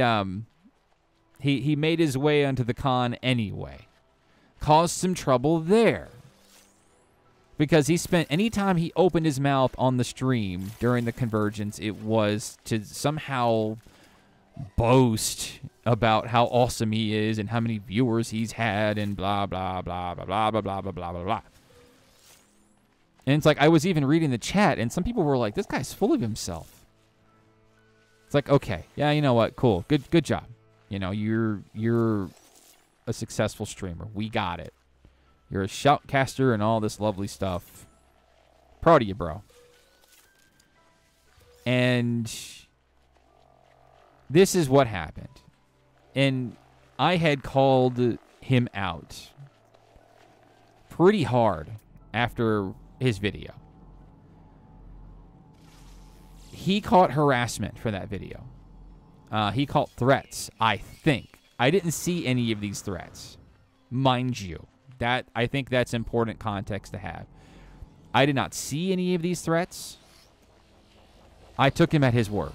made his way onto the con anyway. Caused some trouble there. Because he spent, anytime he opened his mouth on the stream during the Convergence, it was to somehow boast about how awesome he is and how many viewers he's had and blah, blah, blah, blah, blah, blah, blah, blah, blah, blah, blah. And it's like, I was even reading the chat, and some people were like, this guy's full of himself. It's like, okay, yeah, you know what, cool, good job. You know, you're a successful streamer. We got it. You're a shoutcaster and all this lovely stuff. Proud of you, bro. And this is what happened. And I had called him out pretty hard after his video. He caught harassment for that video. He caught threats, I think. I didn't see any of these threats, mind you. I think that's important context to have. I did not see any of these threats. I took him at his word.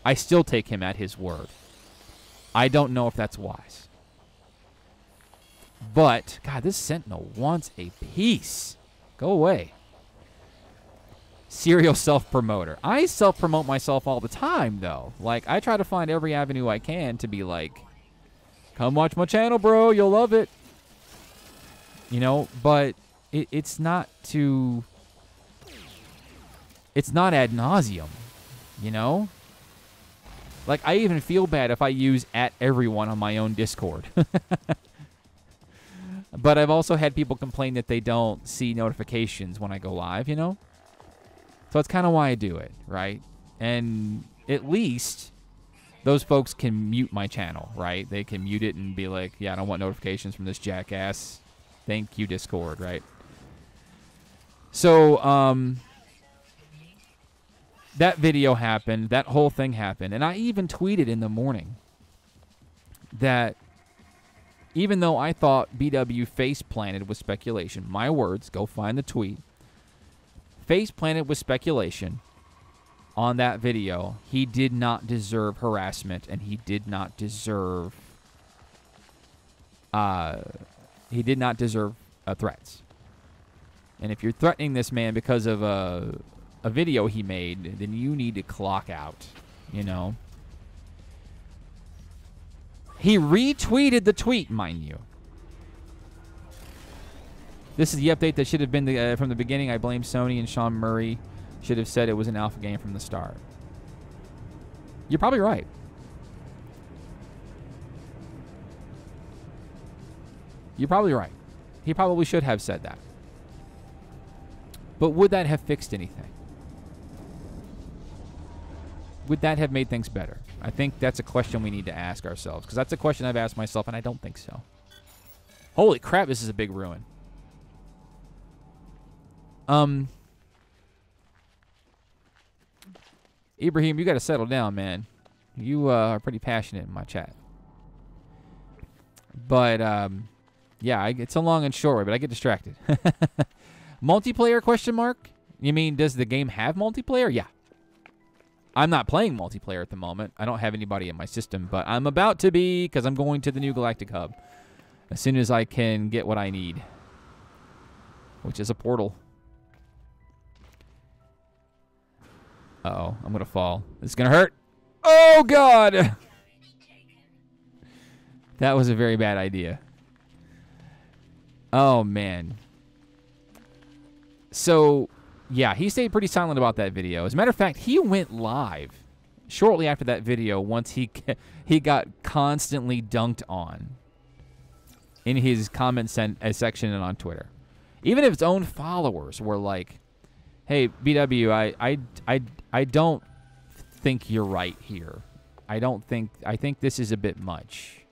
I still take him at his word. I don't know if that's wise. But, God, this Sentinel wants a piece. Go away. Serial self-promoter. I self-promote myself all the time, though. Like, I try to find every avenue I can to be like, come watch my channel, bro. You'll love it. You know, but it's not to... It's not ad nauseum, you know? Like, I even feel bad if I use @everyone on my own Discord. But I've also had people complain that they don't see notifications when I go live, you know? So that's kind of why I do it, right? And at least those folks can mute my channel, right? They can mute it and be like, yeah, I don't want notifications from this jackass. Thank you, Discord, right? So, that video happened. That whole thing happened. And I even tweeted in the morning that even though I thought BW face planted with speculation, my words, go find the tweet, face planted with speculation on that video, he did not deserve harassment and he did not deserve threats. And if you're threatening this man because of a video he made, then you need to clock out, you know. He retweeted the tweet, mind you. This is the update that should have been from the beginning. I blame Sony and Sean Murray. Should have said it was an alpha game from the start. You're probably right. You're probably right. He probably should have said that. But would that have fixed anything? Would that have made things better? I think that's a question we need to ask ourselves, because that's a question I've asked myself, and I don't think so. Holy crap, this is a big ruin. Ibrahim, you got to settle down, man. You are pretty passionate in my chat. But, yeah, it's a long and short way, but I get distracted. Multiplayer, question mark? You mean, does the game have multiplayer? Yeah. I'm not playing multiplayer at the moment. I don't have anybody in my system, but I'm about to be, because I'm going to the new Galactic Hub as soon as I can get what I need, which is a portal. Uh-oh, I'm going to fall. This is going to hurt. Oh, God! That was a very bad idea. Oh, man. So, yeah, he stayed pretty silent about that video. As a matter of fact, he went live shortly after that video once he got constantly dunked on in his comment section and on Twitter. Even if its own followers were like, hey, BW, I don't think you're right here. I think this is a bit much.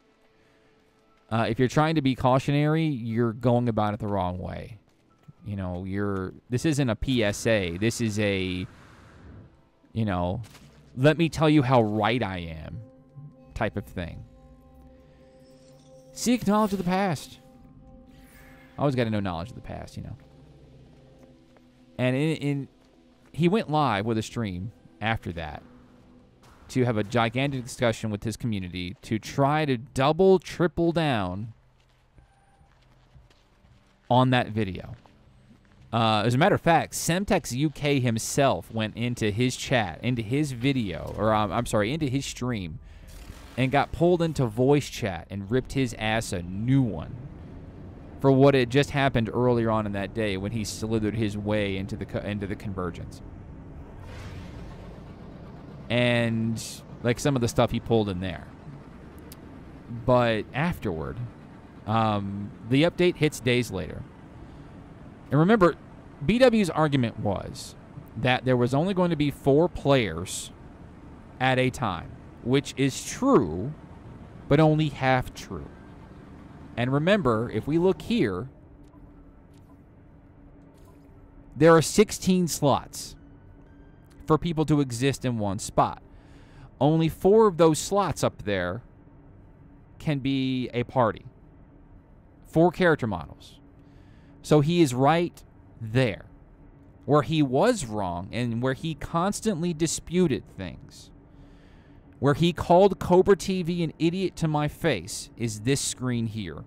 If you're trying to be cautionary, you're going about it the wrong way. You know, this isn't a PSA. This is a, you know, let me tell you how right I am type of thing. Seek knowledge of the past. Always got to know knowledge of the past, you know. And he went live with a stream after that to have a gigantic discussion with his community to try to double, triple down on that video. As a matter of fact, Semtex UK himself went into his chat, into his video, or I'm sorry, into his stream, and got pulled into voice chat and ripped his ass a new one for what had just happened earlier on in that day when he slithered his way into the convergence. And like some of the stuff he pulled in there. But afterward, the update hits days later. And remember, BW's argument was that there was only going to be 4 players at a time, which is true, but only half true. And remember, if we look here, there are 16 slots for people to exist in one spot. Only 4 of those slots up there can be a party. 4 character models. So he is right there. Where he was wrong and where he constantly disputed things, where he called Cobra TV an idiot to my face, is this screen here.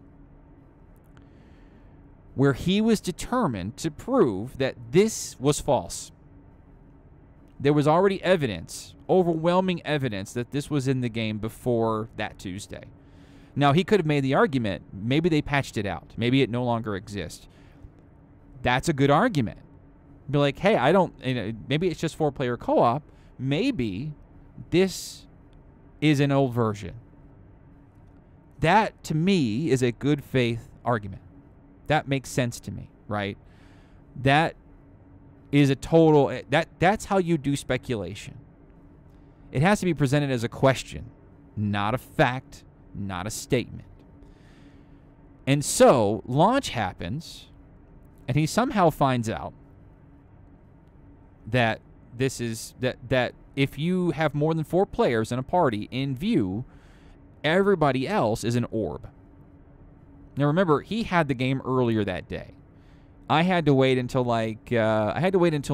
Where he was determined to prove that this was false. There was already evidence, overwhelming evidence, that this was in the game before that Tuesday. Now, he could have made the argument, maybe they patched it out. Maybe it no longer exists. That's a good argument. Be like, hey, I don't, you know, maybe it's just 4-player co-op. Maybe this is an old version. That, to me, is a good faith argument. That makes sense to me, right? That is a total, that's how you do speculation. It has to be presented as a question, not a fact, not a statement. And so, launch happens, and he somehow finds out that this is, that if you have more than 4 players in a party in view, everybody else is an orb. Now remember, he had the game earlier that day. I had to wait until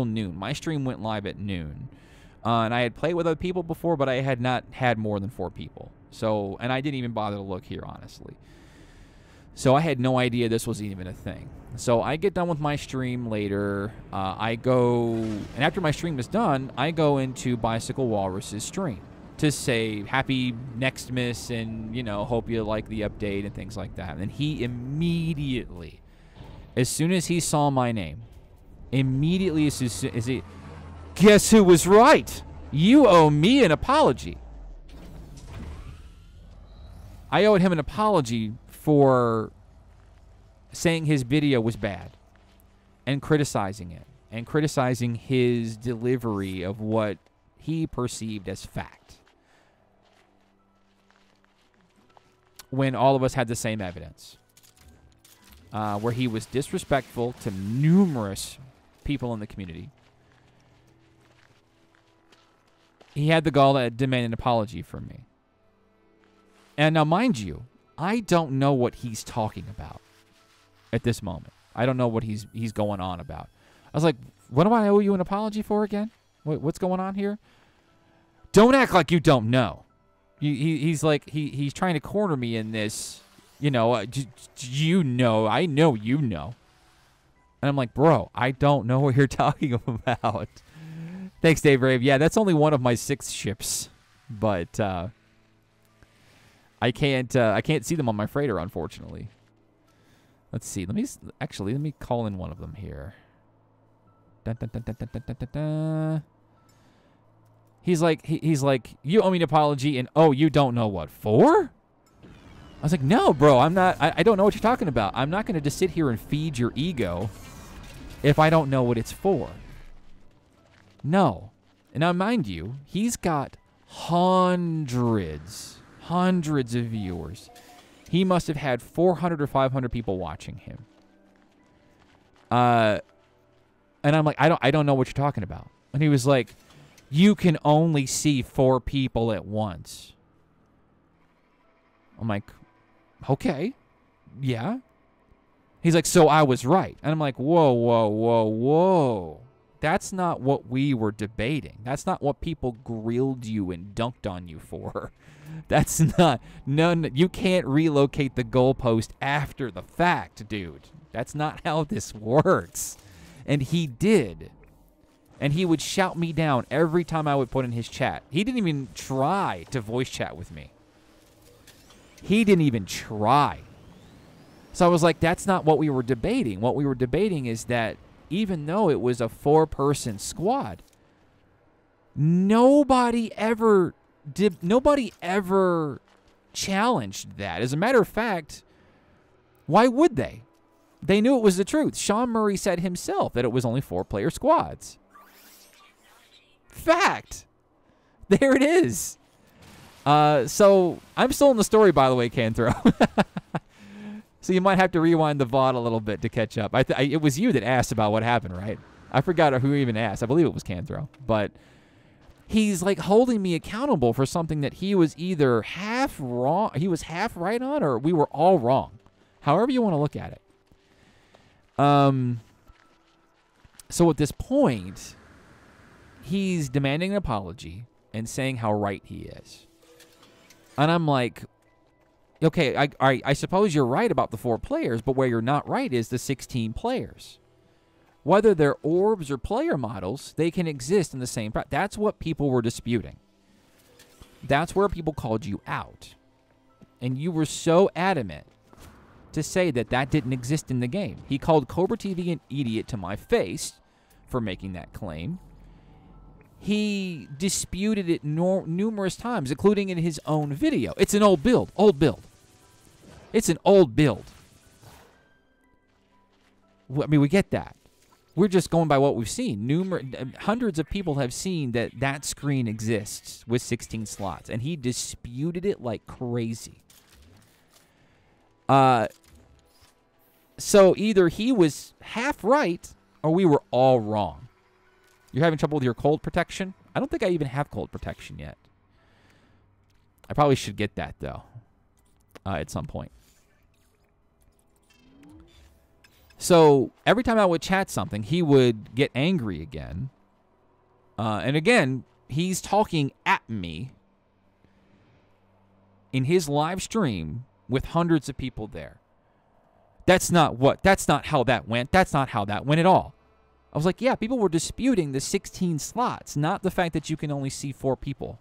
noon. My stream went live at noon. And I had played with other people before, but I had not had more than 4 people. So, and I didn't even bother to look here, honestly. So I had no idea this was even a thing. So I get done with my stream later. I go, and after my stream is done, I go into Bicycle Walrus's stream to say happy Nextmas and, you know, hope you like the update and things like that. And he immediately, as soon as he saw my name, immediately as he, guess who was right? You owe me an apology. I owed him an apology for saying his video was bad and criticizing it and criticizing his delivery of what he perceived as fact, when all of us had the same evidence, where he was disrespectful to numerous people in the community. He had the gall to demand an apology from me. And now, mind you, I don't know what he's talking about at this moment. I don't know what he's going on about. I was like, what do I owe you an apology for again? What's going on here? Don't act like you don't know. He's like, he's trying to corner me in this, you know, you know, I know you know. And I'm like, bro, I don't know what you're talking about. Thanks, Dave Rave. Yeah, that's only one of my 6 ships. But I can't see them on my freighter, unfortunately. Let's see. Let me call in one of them here. Dun, dun, dun, dun, dun, dun, dun, dun. He's like, you owe me an apology, and oh, you don't know what for? was like, no, bro, I'm not. I don't know what you're talking about. I'm not going to just sit here and feed your ego if I don't know what it's for. No. And now, mind you, he's got hundreds of viewers. He must have had 400 or 500 people watching him. And I'm like, I don't know what you're talking about. And he was like, you can only see 4 people at once. I'm like, okay, yeah. He's like, so I was right. And I'm like, whoa. That's not what we were debating. That's not what people grilled you and dunked on you for. That's not, none. You can't relocate the goalpost after the fact, dude. That's not how this works. And he did. And he would shout me down every time I would put in his chat. He didn't even try to voice chat with me. He didn't even try. So I was like, that's not what we were debating. What we were debating is that even though it was a 4-person squad, nobody ever challenged that. As a matter of fact, why would they? They knew it was the truth. Sean Murray said himself that it was only 4-player squads. Fact. There it is. So I'm still in the story, by the way, Canthro. So you might have to rewind the VOD a little bit to catch up. It was you that asked about what happened, right? I forgot who even asked. I believe it was Canthro. But he's like holding me accountable for something that he was either half wrong, he was half right on, or we were all wrong. However you want to look at it. So at this point, he's demanding an apology and saying how right he is. And I'm like, okay, I suppose you're right about the 4 players, but where you're not right is the 16 players. Whether they're orbs or player models, they can exist in the same... That's what people were disputing. That's where people called you out. And you were so adamant to say that that didn't exist in the game. He called Cobra TV an idiot to my face for making that claim. He disputed it numerous times, including in his own video. It's an old build. It's an old build. I mean, we get that. We're just going by what we've seen. Hundreds of people have seen that screen exists with 16 slots, and he disputed it like crazy. So either he was half right, or we were all wrong. You're having trouble with your cold protection? I don't think I even have cold protection yet. I probably should get that, though, at some point. So every time I would chat something, he would get angry again. And again, he's talking at me in his live stream with hundreds of people there. That's not how that went. That's not how that went at all. I was like, yeah, people were disputing the 16 slots, not the fact that you can only see 4 people.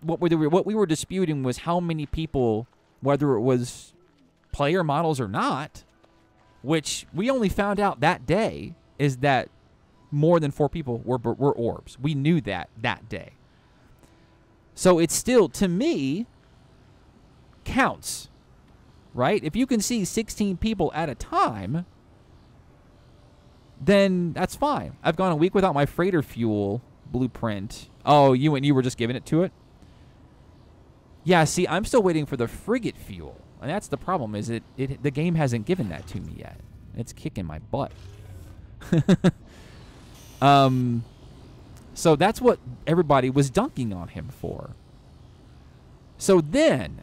What we were disputing was how many people, whether it was player models or not, which we only found out that day, is that more than 4 people were orbs. We knew that day. So it still, to me, counts, right? If you can see 16 people at a time, then that's fine. I've gone a week without my freighter fuel blueprint. Oh, you were just giving it to it? Yeah, see, I'm still waiting for the frigate fuel. And that's the problem, is the game hasn't given that to me yet. It's kicking my butt. So that's what everybody was dunking on him for. So then,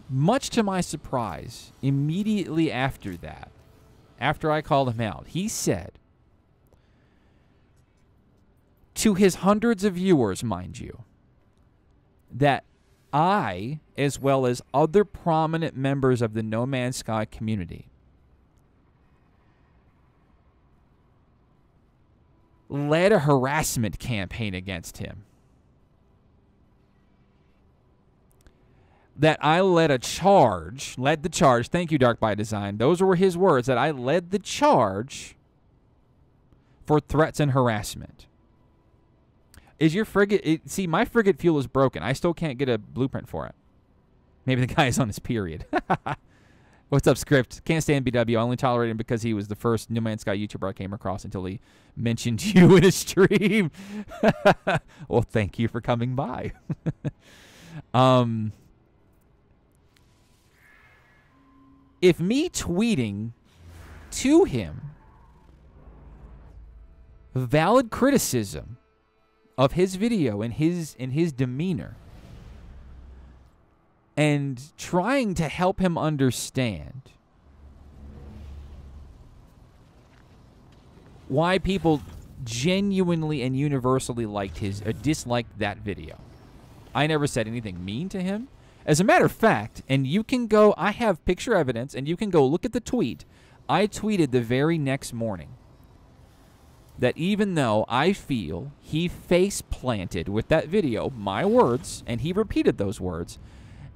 much to my surprise, immediately after that, after I called him out, he said, to his hundreds of viewers, mind you, that I, as well as other prominent members of the No Man's Sky community, led a harassment campaign against him. That I led the charge, thank you, Dark by Design, those were his words, that I led the charge for threats and harassment. Is your frigate, see, my frigate fuel is broken. I still can't get a blueprint for it. Maybe the guy is on his period. What's up, Script? Can't stand BW. I only tolerate him because he was the first No Man's Sky YouTuber I came across until he mentioned you in a stream. Well, thank you for coming by. If me tweeting to him valid criticism of his video and his demeanor and trying to help him understand why people genuinely and universally disliked that video. I never said anything mean to him. As a matter of fact, and you can go, I have picture evidence, and you can go look at the tweet. I tweeted the very next morning that even though I feel he face planted with that video, my words, and he repeated those words,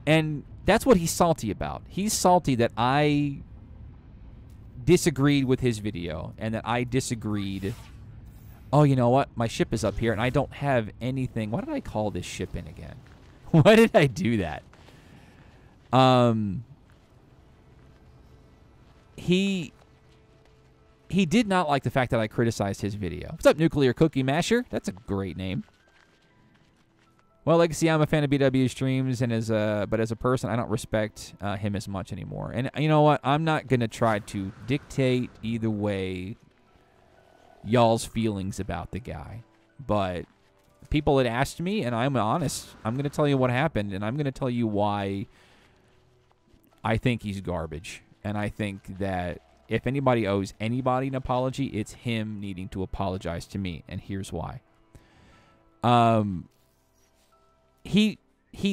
and that's what he's salty about. He's salty that I disagreed with his video and that I disagreed. Oh, you know what? My ship is up here, and I don't have anything. What did I call this ship in again? Why did I do that? He did not like the fact that I criticized his video. What's up, Nuclear Cookie Masher? That's a great name. Well, Legacy, I'm a fan of BW streams, and but as a person, I don't respect him as much anymore. And you know what? I'm not going to try to dictate either way y'all's feelings about the guy. But people had asked me, and I'm honest. I'm going to tell you what happened, and I'm going to tell you why I think he's garbage. And I think that if anybody owes anybody an apology, it's him needing to apologize to me, and here's why. He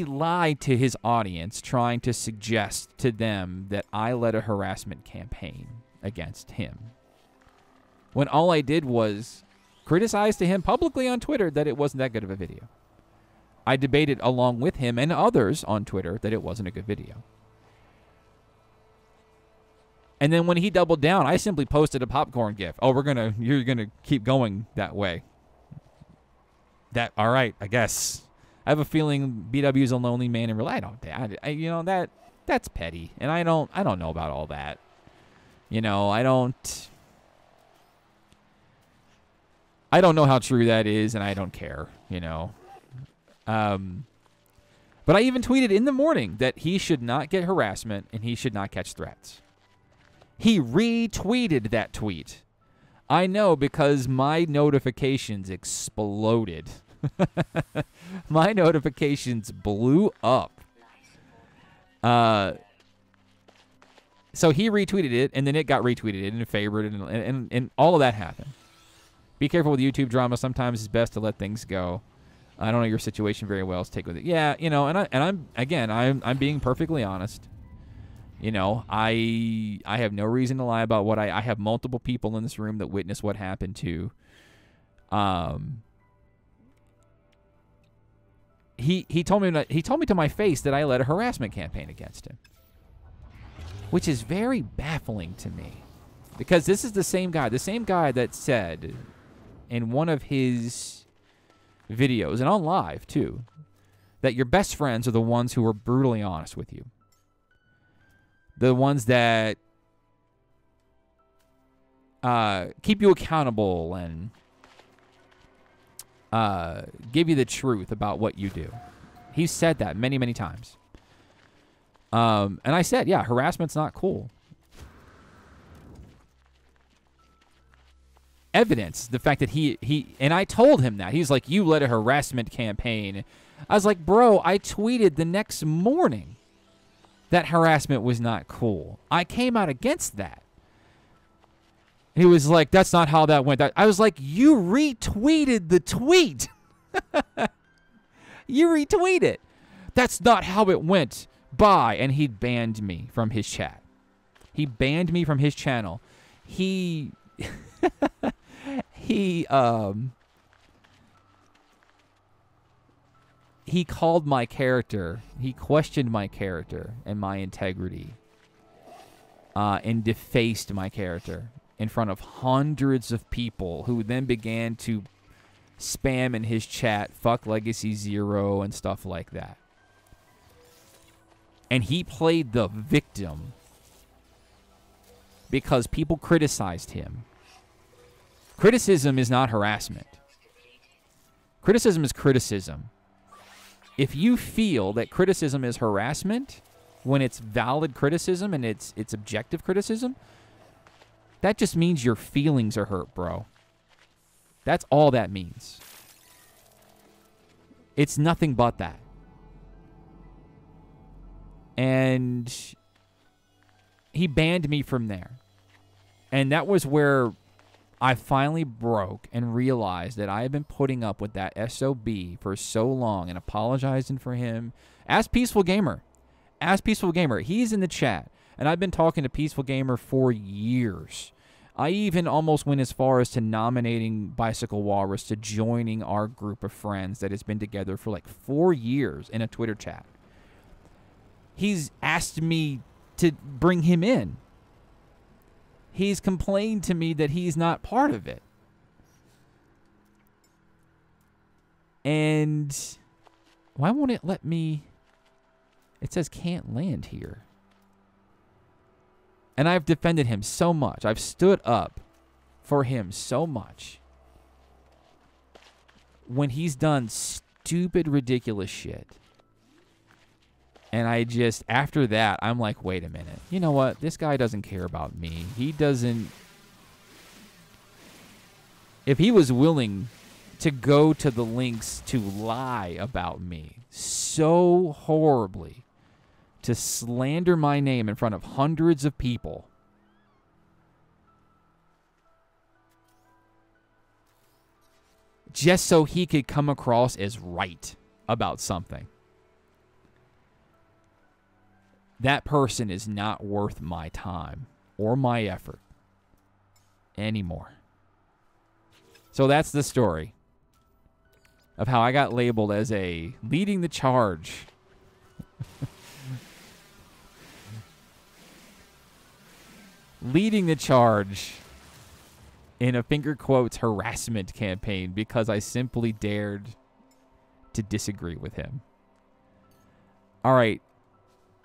lied to his audience, trying to suggest to them that I led a harassment campaign against him, when all I did was criticize to him publicly on Twitter that it wasn't that good of a video. I debated along with him and others on Twitter that it wasn't a good video. And then when he doubled down, I simply posted a popcorn gif. Oh, you're gonna keep going that way. All right, I guess. I have a feeling BW is a lonely man in real life. That's petty, and I don't know about all that. I don't know how true that is, and I don't care. But I even tweeted in the morning that he should not get harassment and he should not catch threats. He retweeted that tweet. I know, because my notifications exploded. My notifications blew up. So he retweeted it, and then it got retweeted and favorited, and all of that happened. Be careful with YouTube drama. Sometimes it's best to let things go. I don't know your situation very well, so take with it. Yeah, I'm being perfectly honest. I have no reason to lie about what I have multiple people in this room that witnessed what happened to. He told me to my face that I led a harassment campaign against him, which is very baffling to me, because this is the same guy that said in one of his videos, and on live too, that your best friends are the ones who are brutally honest with you. The ones that keep you accountable and give you the truth about what you do. He said that many, many times. And I said, yeah, harassment's not cool. Evidence, the fact that he and I told him that. He's like, you led a harassment campaign. I was like, bro, I tweeted the next morning that harassment was not cool. I came out against that. He was like, that's not how that went. I was like, you retweeted the tweet. You retweet it. That's not how it went. Bye. And he banned me from his chat. He banned me from his channel. He called my character. He questioned my character and my integrity, and defaced my character in front of hundreds of people, who then began to spam in his chat, fuck Legacy Zero and stuff like that. And he played the victim because people criticized him. Criticism is not harassment. Criticism is criticism. If you feel that criticism is harassment when it's valid criticism and it's objective criticism, that just means your feelings are hurt, bro. That's all that means. It's nothing but that. And he banned me from there. And that was where I finally broke and realized that I had been putting up with that SOB for so long and apologizing for him. Ask Peaceful Gamer. Ask Peaceful Gamer. He's in the chat. And I've been talking to Peaceful Gamer for years. I even almost went as far as to nominating Bicycle Walrus to joining our group of friends that has been together for like 4 years in a Twitter chat. He's asked me to bring him in. He's complained to me that he's not part of it. And why won't it let me... It says can't land here. And I've defended him so much. I've stood up for him so much. When he's done stupid, ridiculous shit. And I just, after that, I'm like, wait a minute. You know what? This guy doesn't care about me. He doesn't... If he was willing to go to the links to lie about me so horribly, to slander my name in front of hundreds of people, just so he could come across as right about something, that person is not worth my time or my effort anymore. So that's the story of how I got labeled as a leading the charge. Leading the charge in a finger quotes harassment campaign because I simply dared to disagree with him. All right.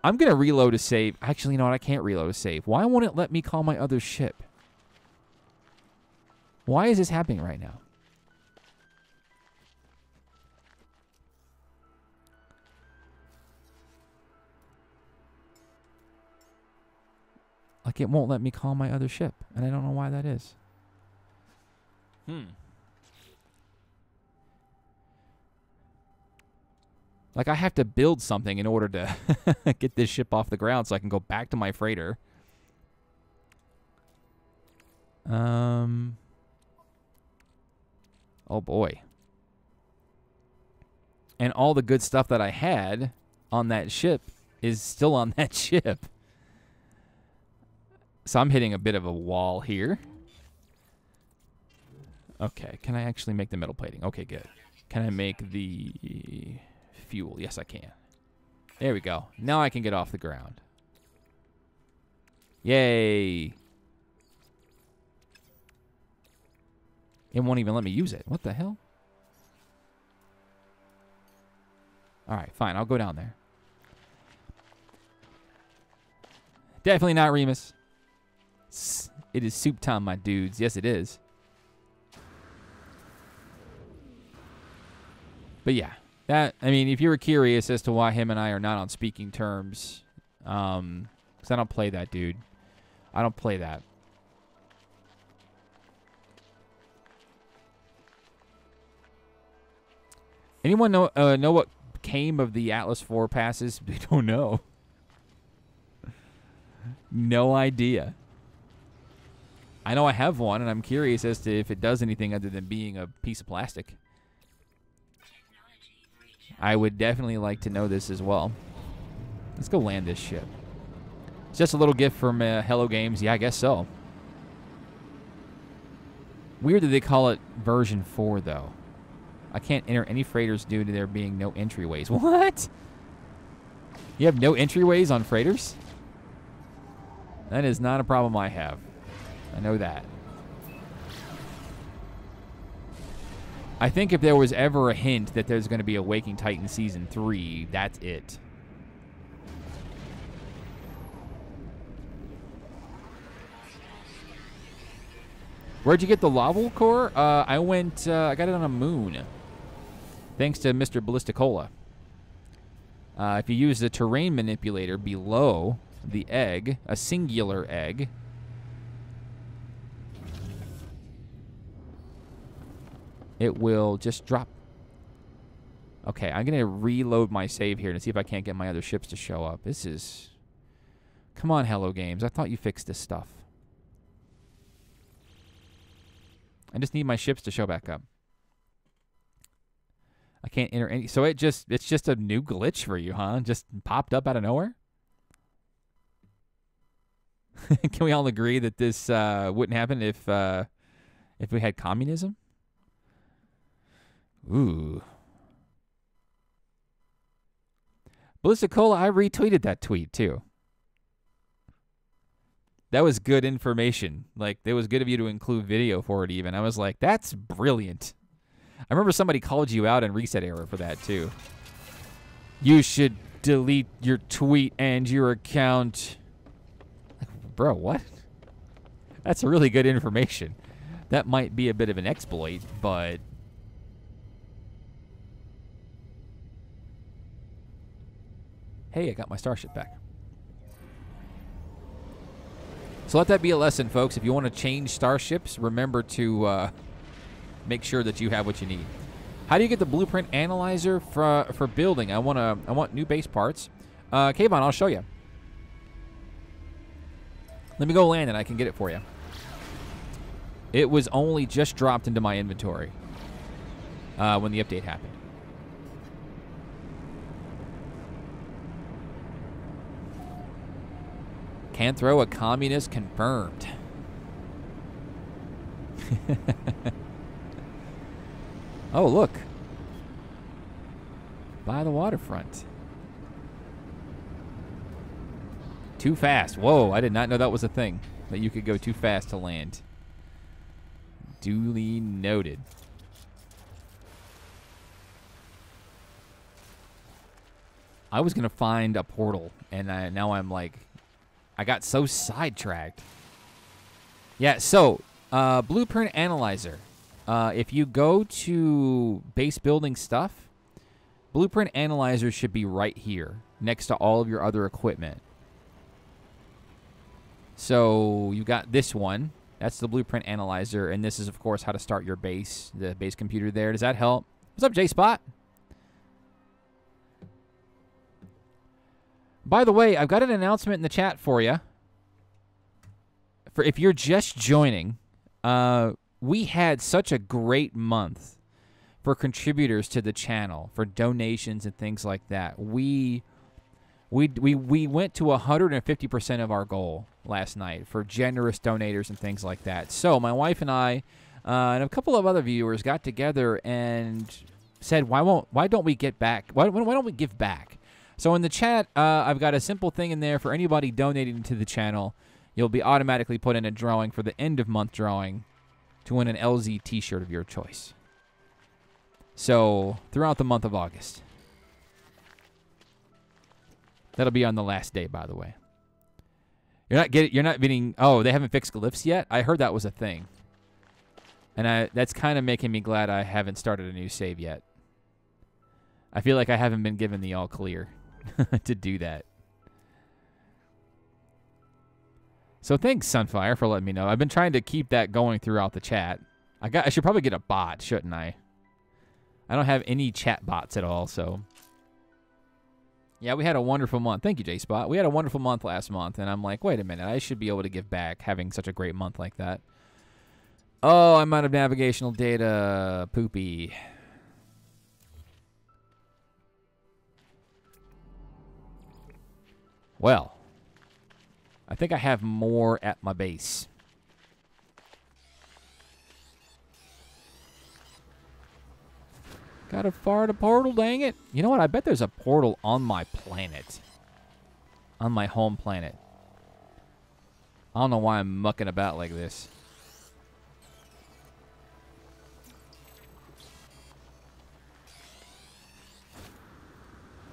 I'm going to reload a save. Actually, you know what? I can't reload a save. Why won't it let me call my other ship? Why is this happening right now? Like, it won't let me call my other ship, and I don't know why that is. Like, I have to build something in order to get this ship off the ground so I can go back to my freighter. Oh, boy. And all the good stuff that I had on that ship is still on that ship. So I'm hitting a bit of a wall here. Okay, can I actually make the metal plating? Okay, good. Can I make the fuel? Yes, I can. There we go. Now I can get off the ground. Yay. It won't even let me use it. What the hell? All right, fine. I'll go down there. Definitely not Remus. It is soup time, my dudes. Yes, it is. But yeah, that, I mean, if you were curious as to why him and I are not on speaking terms, because I don't play that, dude. I don't play that. Anyone know what came of the Atlas IV passes? We don't know. No idea. I know I have one, and I'm curious as to if it does anything other than being a piece of plastic. I would definitely like to know this as well. Let's go land this ship. It's just a little gift from Hello Games. Yeah, I guess so. Weird that they call it version 4, though. I can't enter any freighters due to there being no entryways. What? You have no entryways on freighters? That is not a problem I have. I know that. I think if there was ever a hint that there's going to be a Waking Titan Season 3, that's it. Where'd you get the lava core? I got it on a moon. Thanks to Mr. Ballisticola. If you use the terrain manipulator below the egg, a singular egg, it will just drop. Okay, I'm going to reload my save here to see if I can't get my other ships to show up. This is... Come on, Hello Games. I thought you fixed this stuff. I just need my ships to show back up. I can't enter any... So it's just a new glitch for you, huh? Just popped up out of nowhere? Can we all agree that this wouldn't happen if we had communism? Ooh. Ballisticola, I retweeted that tweet, too. That was good information. Like, it was good of you to include video for it, even. I was like, that's brilliant. I remember somebody called you out in Reset Error for that, too. You should delete your tweet and your account. Like, bro, what? That's really good information. That might be a bit of an exploit, but... Hey, I got my starship back. So let that be a lesson, folks. If you want to change starships, remember to make sure that you have what you need. How do you get the blueprint analyzer for building? I want new base parts. Kayvon, I'll show you. Let me go land and I can get it for you. It was only just dropped into my inventory when the update happened. Can't throw a communist confirmed. Oh, look. By the waterfront. Too fast. Whoa, I did not know that was a thing. That you could go too fast to land. Duly noted. I was going to find a portal, and now I'm like... I got so sidetracked. Yeah, so, Blueprint Analyzer. If you go to base building stuff, Blueprint Analyzer should be right here, next to all of your other equipment. So, you got this one. That's the Blueprint Analyzer, and this is, of course, how to start your base, the base computer there. Does that help? What's up, J-Spot? By the way, I've got an announcement in the chat for you. For if you're just joining, we had such a great month for contributors to the channel, for donations and things like that. We went to 150% of our goal last night for generous donators and things like that. So my wife and I and a couple of other viewers got together and said, why don't we get back? Why don't we give back? So in the chat, I've got a simple thing in there for anybody donating to the channel. You'll be automatically put in a drawing for the end of month drawing to win an LZ t-shirt of your choice. So throughout the month of August. That'll be on the last day, by the way. You're not getting. Oh, they haven't fixed glyphs yet? I heard that was a thing. And that's kind of making me glad I haven't started a new save yet. I feel like I haven't been given the all clear to do that. So thanks, Sunfire, for letting me know. I've been trying to keep that going throughout the chat. I should probably get a bot, shouldn't I? I don't have any chat bots at all, so. Yeah, we had a wonderful month. Thank you, J-Spot. We had a wonderful month last month, and I'm like, wait a minute. I should be able to give back having such a great month like that. Oh, I'm out of navigational data. Poopy. Well, I think I have more at my base. Got to fire the portal, dang it. You know what? I bet there's a portal on my planet. On my home planet. I don't know why I'm mucking about like this.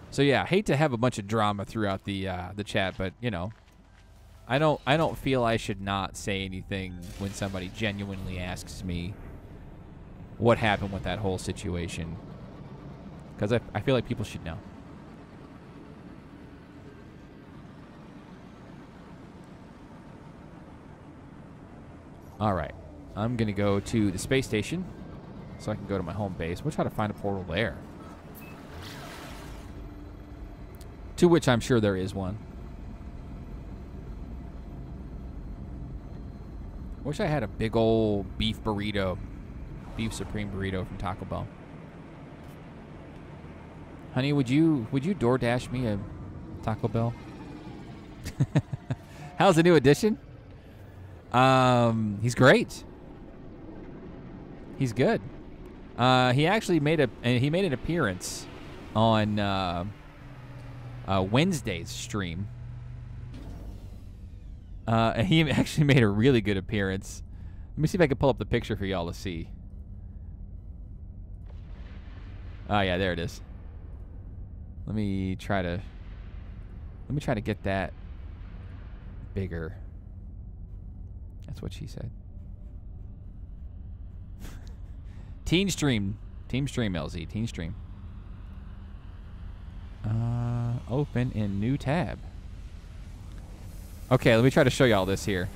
So yeah, I hate to have a bunch of drama throughout the chat, but you know, I don't feel I should not say anything when somebody genuinely asks me what happened with that whole situation. Because I feel like people should know. All right. I'm going to go to the space station so I can go to my home base. We'll try to find a portal there. To which I'm sure there is one. Wish I had a big old beef burrito. Beef supreme burrito from Taco Bell. Honey, would you DoorDash me a Taco Bell? How's the new addition? He's great. He's good. He actually made an appearance on Wednesday's stream. He actually made a really good appearance. Let me see if I can pull up the picture for y'all to see. Oh yeah, there it is. Let me try to get that bigger. That's what she said. Team Stream, LZ, Team Stream. Open in new tab. Okay, let me try to show you all this here.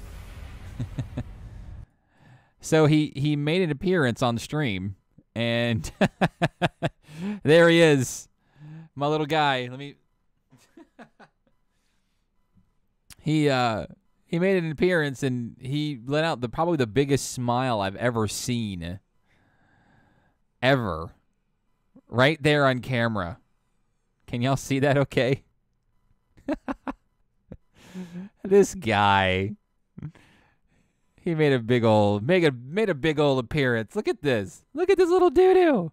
So he made an appearance on the stream, and there he is, my little guy. Let me. He made an appearance, and he let out probably the biggest smile I've ever seen. Ever. Right there on camera. Can y'all see that okay? This guy. He made a big old made a big old appearance. Look at this. Look at this little doo-doo.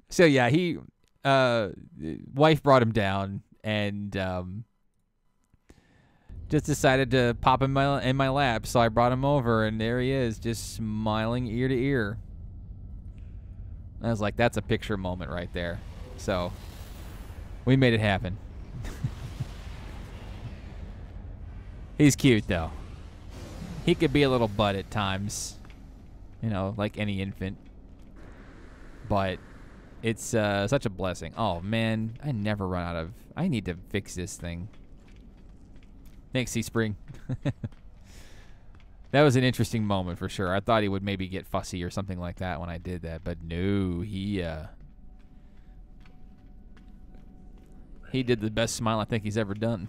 So yeah, he wife brought him down and just decided to pop him in my lap, so I brought him over, and there he is, just smiling ear to ear. I was like, that's a picture moment right there. So we made it happen. He's cute, though. He could be a little butt at times, you know, like any infant. But it's such a blessing. Oh, man, I never run out of... I need to fix this thing. Thanks, Seaspring. That was an interesting moment for sure. I thought he would maybe get fussy or something like that when I did that, but no, he did the best smile I think he's ever done.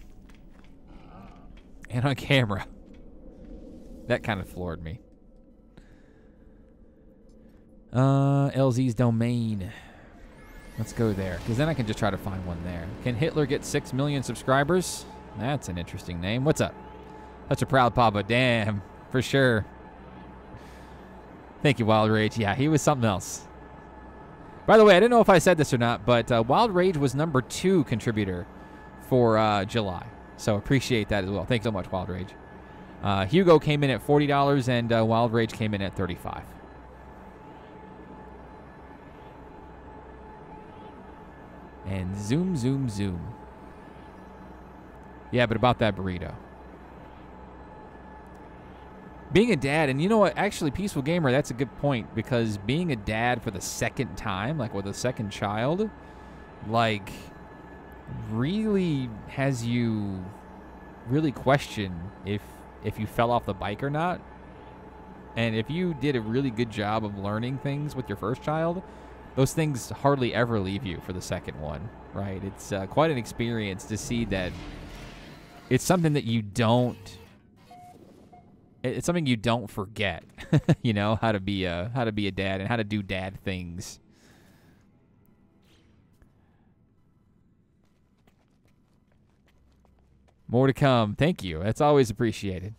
And on camera. That kind of floored me. LZ's domain. Let's go there, because then I can just try to find one there. Can Hitler get 6 million subscribers? That's an interesting name. What's up? Such a proud papa. Damn, for sure. Thank you, Wild Rage. Yeah, he was something else. By the way, I didn't know if I said this or not, but Wild Rage was #2 contributor for July. So appreciate that as well. Thanks so much, Wild Rage. Hugo came in at $40, and Wild Rage came in at $35. And zoom, zoom, zoom. Yeah, but about that burrito. Being a dad, and you know what? Actually, Peaceful Gamer, that's a good point, because being a dad for the second time, like with a second child, like, really has you really question if you fell off the bike or not. And if you did a really good job of learning things with your first child, those things hardly ever leave you for the second one, right? It's quite an experience to see that it's something that you don't... It's something you don't forget, you know, how to be a dad and how to do dad things. More to come. Thank you. That's always appreciated.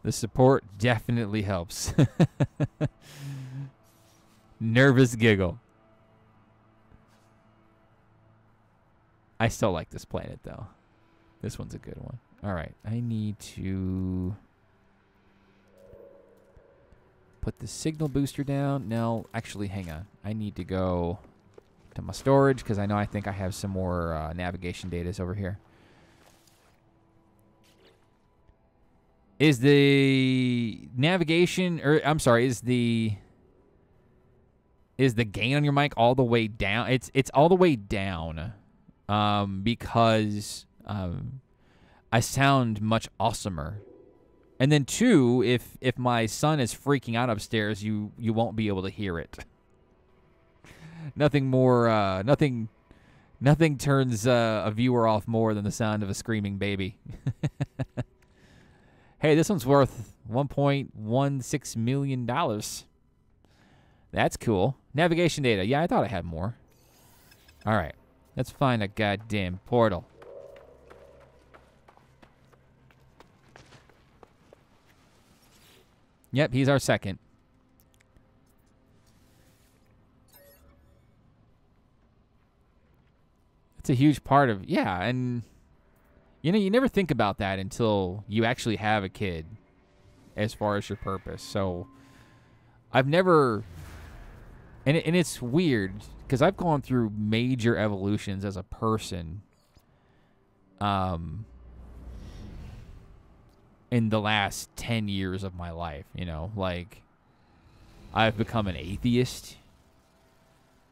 The support definitely helps. Nervous giggle. I still like this planet, though. This one's a good one. All right, I need to put the signal booster down. No, actually, hang on. I need to go to my storage because I think I have some more navigation data over here. Is the navigation, or I'm sorry, is the gain on your mic all the way down? It's all the way down, because I sound much awesomer. And then two, if my son is freaking out upstairs, you won't be able to hear it. Nothing more, nothing turns a viewer off more than the sound of a screaming baby. Hey, this one's worth $1.16 million. That's cool. Navigation data. Yeah, I thought I had more. All right. Let's find a goddamn portal. Yep, he's our second. It's a huge part of... Yeah, and... You know, you never think about that until you actually have a kid as far as your purpose. So, I've never... And it's weird, because I've gone through major evolutions as a person in the last 10 years of my life, you know? Like, I've become an atheist.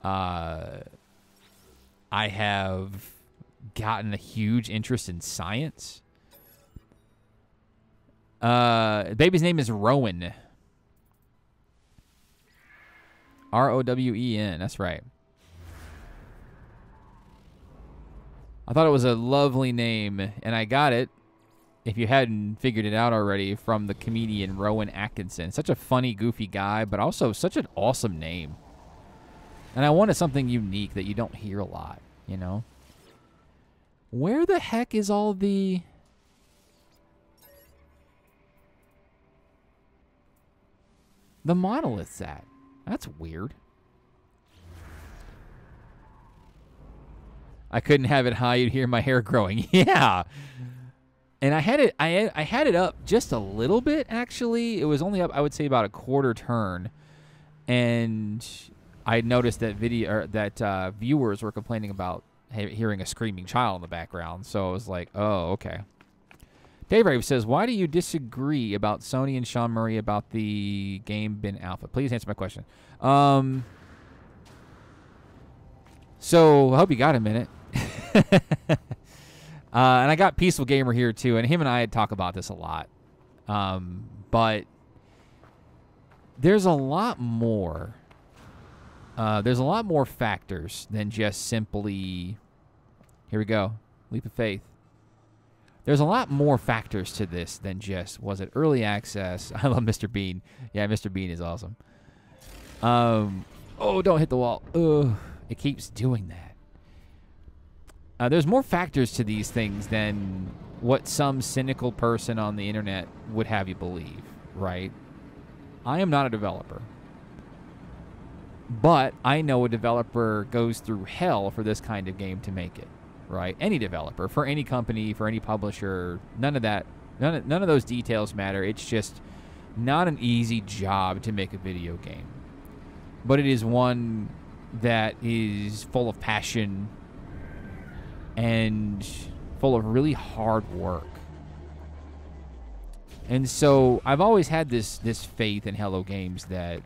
I have gotten a huge interest in science. Baby's name is Rowan. Rowen. That's right. I thought it was a lovely name, and I got it, if you hadn't figured it out already, from the comedian Rowan Atkinson. Such a funny, goofy guy, but also such an awesome name. And I wanted something unique that you don't hear a lot, you know? Where the heck is all the... monoliths at? That's weird. I couldn't have it high, you'd hear my hair growing. Yeah. And I had it I had it up just a little bit, actually. It was only up, I would say, about a quarter turn. And I noticed that viewers were complaining about hearing a screaming child in the background. So I was like, oh, okay. Dave Rave says, why do you disagree about Sony and Sean Murray about the game bin alpha? Please answer my question. So I hope you got a minute. And I got Peaceful Gamer here too, and him and I talk about this a lot. But there's a lot more. There's a lot more factors than just simply, here we go, leap of faith. There's a lot more factors to this than just, was it early access? I love Mr. Bean. Yeah, Mr. Bean is awesome. Oh, don't hit the wall. Ugh, it keeps doing that. There's more factors to these things than what some cynical person on the internet would have you believe, right? I am not a developer. But I know a developer goes through hell for this kind of game to make it. Right? Any developer, for any company, for any publisher, none of those details matter. It's just not an easy job to make a video game. But it is one that is full of passion and full of really hard work. And so I've always had this faith in Hello Games that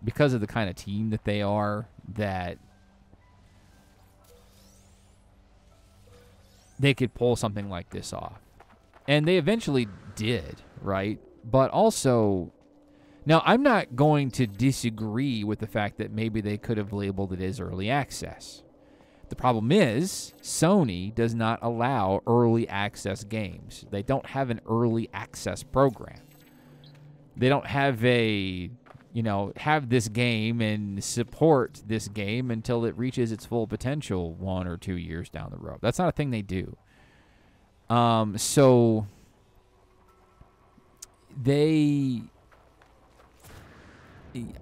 because of the kind of team that they are, that they could pull something like this off. And they eventually did, right? But also, now I'm not going to disagree with the fact that maybe they could have labeled it as early access. The problem is, Sony does not allow early access games. They don't have an early access program. They don't have have this game and support this game until it reaches its full potential 1 or 2 years down the road. That's not a thing they do. So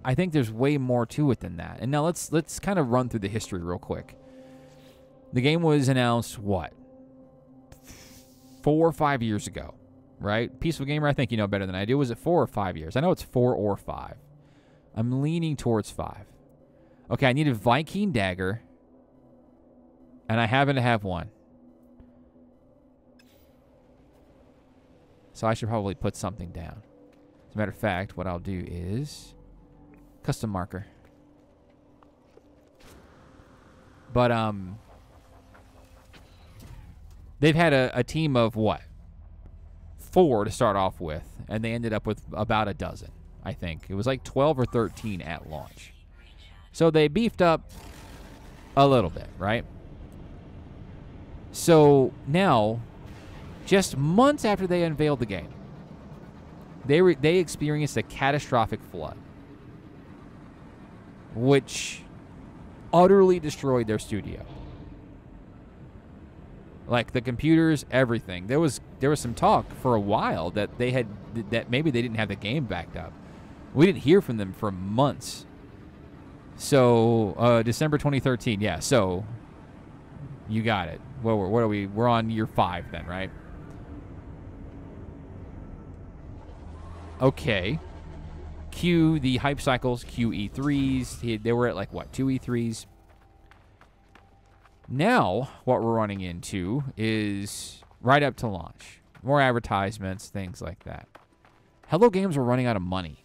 I think there's way more to it than that. And now let's kind of run through the history real quick. The game was announced, 4 or 5 years ago, right? Peaceful Gamer, I think you know better than I do. Was it 4 or 5 years? I know it's 4 or 5. I'm leaning towards 5. Okay, I need a Viking dagger, and I happen to have one. So I should probably put something down. As a matter of fact, what I'll do is custom marker. But they've had a team of what? 4 to start off with, and they ended up with about a dozen, I think. It was like 12 or 13 at launch. So they beefed up a little bit, right? So now, just months after they unveiled the game, they experienced a catastrophic flood, which utterly destroyed their studio. Like the computers, everything. There was some talk for a while that maybe they didn't have the game backed up. We didn't hear from them for months. So December 2013, yeah. So you got it. Well, what are we? We're on year 5 then, right? Okay. Cue the hype cycles. Cue E3s. They were at like what, 2 E3s? Now, what we're running into is right up to launch. More advertisements, things like that. Hello Games were running out of money.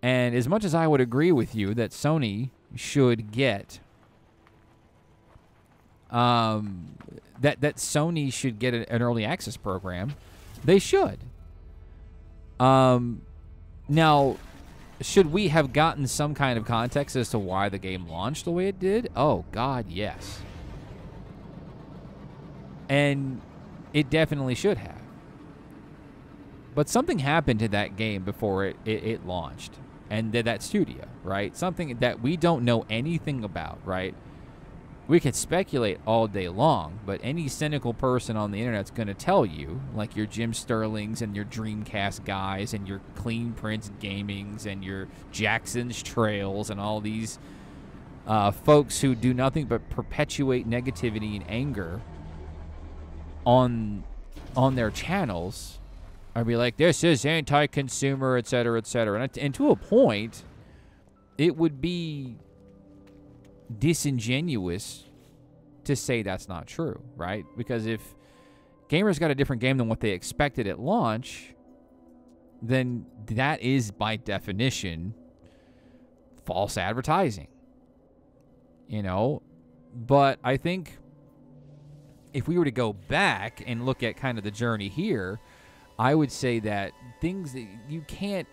And as much as I would agree with you that Sony should get that Sony should get an early access program, they should. Now, should we have gotten some kind of context as to why the game launched the way it did? Oh, God, yes. And it definitely should have. But something happened to that game before it launched. And that studio, right? Something that we don't know anything about, right? We could speculate all day long, but any cynical person on the internet's going to tell you, like your Jim Sterlings and your Dreamcast guys and your Clean Prince Gamings and your Jackson's Trails and all these folks who do nothing but perpetuate negativity and anger on their channels, I'd be like, this is anti-consumer, et cetera, et cetera. And to a point, it would be disingenuous to say that's not true, right? Because if gamers got a different game than what they expected at launch, then that is, by definition, false advertising. You know? But I think if we were to go back and look at kind of the journey here, I would say that things that you can't...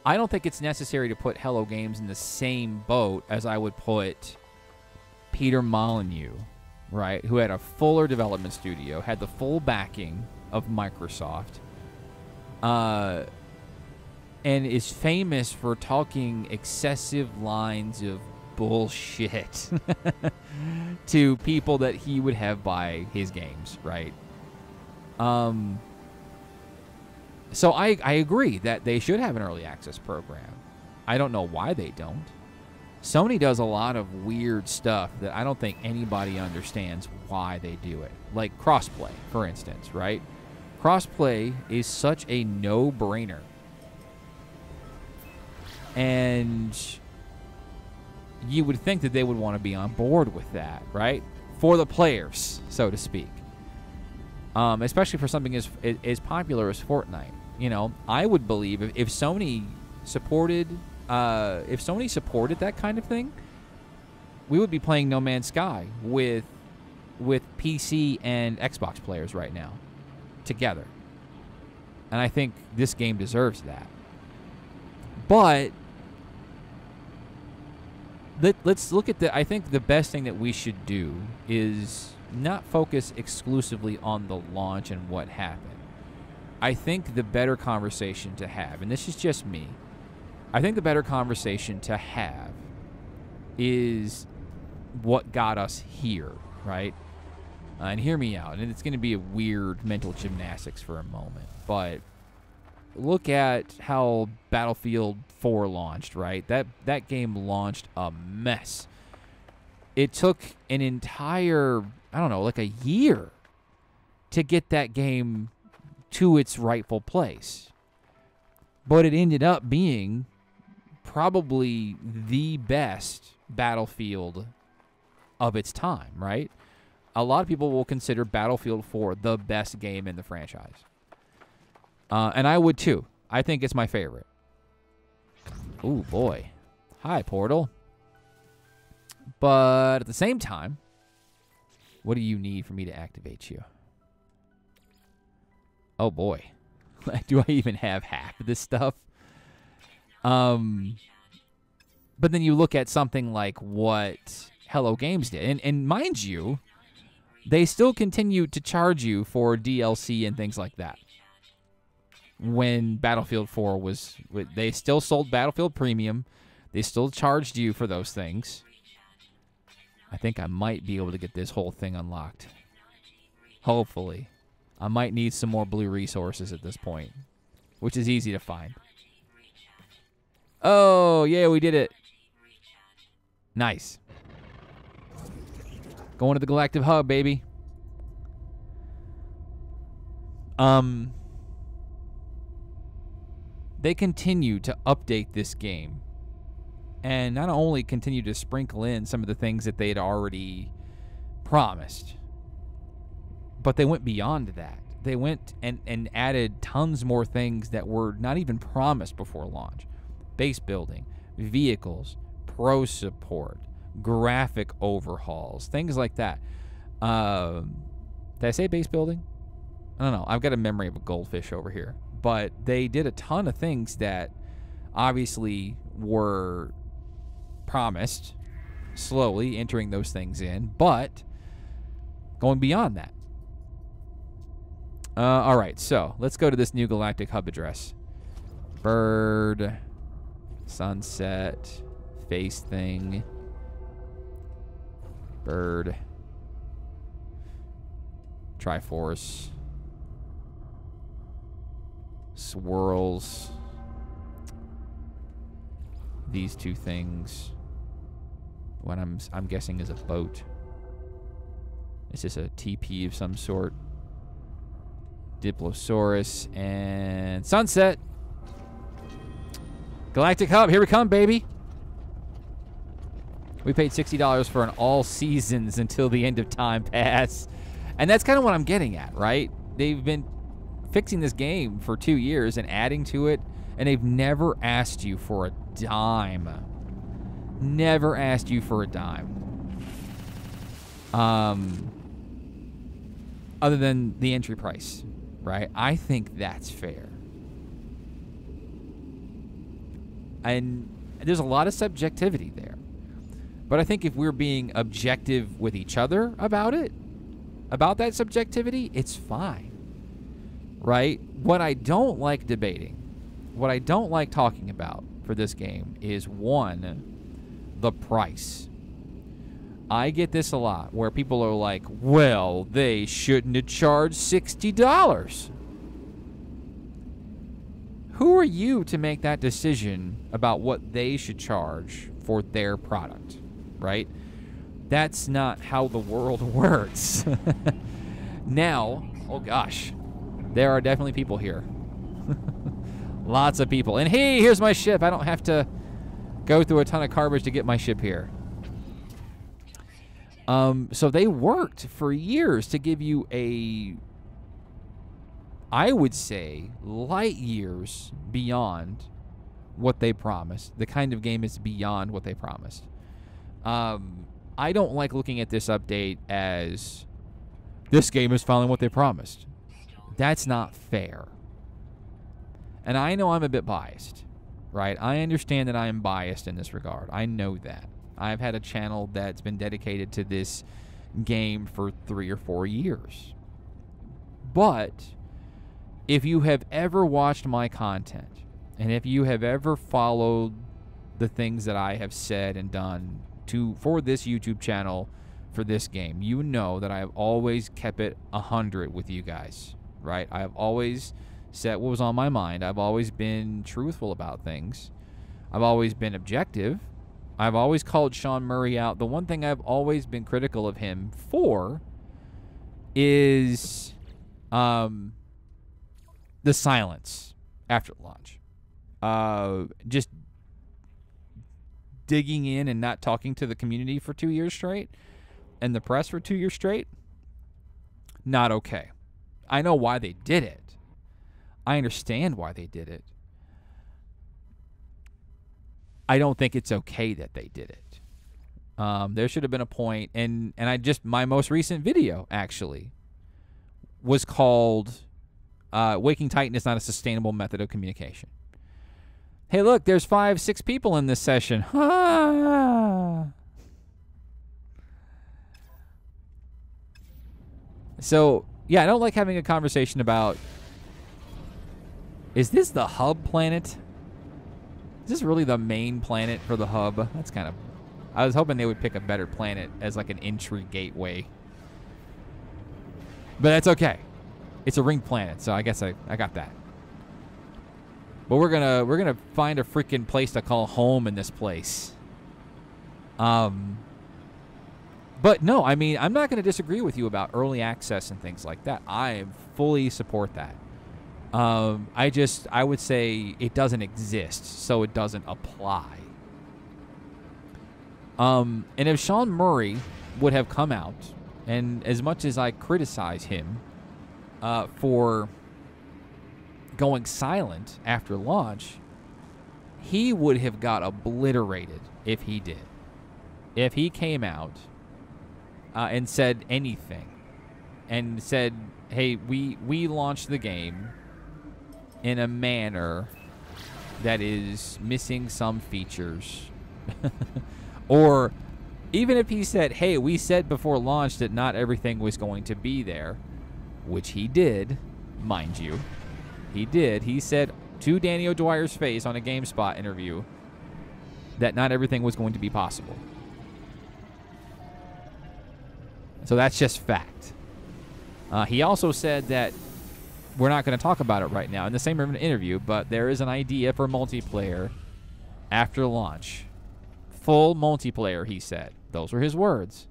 I don't think it's necessary to put Hello Games in the same boat as I would put Peter Molyneux, right, who had a fuller development studio, had the full backing of Microsoft, and is famous for talking excessive lines of bullshit to people that he would have buy his games, right? So I agree that they should have an early access program. I don't know why they don't. Sony does a lot of weird stuff that I don't think anybody understands why they do it. Like crossplay, for instance, right? Crossplay is such a no-brainer. And you would think that they would want to be on board with that, right? For the players, so to speak. Especially for something as popular as Fortnite. You know, I would believe if Sony supported that kind of thing, we would be playing No Man's Sky with PC and Xbox players right now together. And I think this game deserves that. But let's look at I think the best thing that we should do is not focus exclusively on the launch and what happened. I think the better conversation to have, and this is just me, I think the better conversation to have is what got us here, right? And hear me out, and it's going to be a weird mental gymnastics for a moment, but look at how Battlefield 4 launched, right? That game launched a mess. It took an entire, I don't know, like a year to get that game to its rightful place. But it ended up being probably the best Battlefield of its time, right? a lot of people will consider Battlefield 4 the best game in the franchise. And I would too. I think it's my favorite. Ooh, boy. Hi, Portal. But at the same time, what do you need for me to activate you? Oh, boy. Do I even have half of this stuff? But then you look at something like what Hello Games did. And mind you, they still continue to charge you for DLC and things like that. When Battlefield 4 was... They still sold Battlefield Premium. They still charged you for those things. I think I might be able to get this whole thing unlocked. Hopefully. I might need some more blue resources at this point, which is easy to find. Oh, yeah, we did it. Nice. Going to the Galactic Hub, baby. They continue to update this game. And not only continue to sprinkle in some of the things that they had already promised, but they went beyond that. They went and added tons more things that were not even promised before launch. Base building, vehicles, pro support, graphic overhauls, things like that. Did I say base building? I don't know. I've got a memory of a goldfish over here. But they did a ton of things that obviously were promised, slowly entering those things in, but going beyond that. All right, so let's go to this new Galactic Hub address. Bird, sunset, face thing, bird, Triforce, swirls, these two things. What I'm guessing is a boat. It's just a TP of some sort. Diplosaurus and sunset. Galactic Hub, here we come, baby. We paid $60 for an all seasons until the end of time pass. And that's kind of what I'm getting at, right? They've been fixing this game for 2 years and adding to it, and they've never asked you for a dime. Never asked you for a dime. Other than the entry price, right? I think that's fair. And there's a lot of subjectivity there. But I think if we're being objective with each other about it, about that subjectivity, it's fine. Right? What I don't like debating, what I don't like talking about for this game is, one, the price. I get this a lot where people are like, well, they shouldn't have charged $60. Who are you to make that decision about what they should charge for their product, right? That's not how the world works. Now, oh gosh, there are definitely people here. Lots of people. And hey, here's my ship. I don't have to go through a ton of garbage to get my ship here. So they worked for years to give you a, I would say, light years beyond what they promised. The kind of game is beyond what they promised. I don't like looking at this update as this game is following what they promised. That's not fair. And I know I'm a bit biased, right? I understand that I am biased in this regard. I know that. I've had a channel that's been dedicated to this game for 3 or 4 years. But if you have ever watched my content, and if you have ever followed the things that I have said and done for this YouTube channel, for this game, you know that I have always kept it 100 with you guys, right? I have always said what was on my mind. I've always been truthful about things. I've always been objective. I've always called Sean Murray out. The one thing I've always been critical of him for is the silence after launch. Just digging in and not talking to the community for 2 years straight and the press for 2 years straight. not okay. I know why they did it. I understand why they did it. I don't think it's okay that they did it. There should have been a point, and my most recent video actually was called "Waking Titan is not a sustainable method of communication." Hey, look, there's 5-6 people in this session. So yeah, I don't like having a conversation about, is this the hub planet? Is this really the main planet for the hub? That's kind of... I was hoping they would pick a better planet as like an entry gateway. But that's okay. It's a ringed planet, so I guess I got that. But we're gonna find a freaking place to call home in this place. But no, I mean, I'm not gonna disagree with you about early access and things like that. I fully support that. I would say it doesn't exist, so it doesn't apply. And if Sean Murray would have come out, and as much as I criticize him for going silent after launch, he would have got obliterated if he did. If he came out and said anything and said, hey, we launched the game in a manner that is missing some features. Or even if he said, hey, we said before launch that not everything was going to be there, which he did, mind you. He did. He said to Danny O'Dwyer's face on a GameSpot interview that not everything was going to be possible. So that's just fact. He also said that we're not going to talk about it right now in the same interview, but there is an idea for multiplayer after launch. Full multiplayer, he said. Those were his words.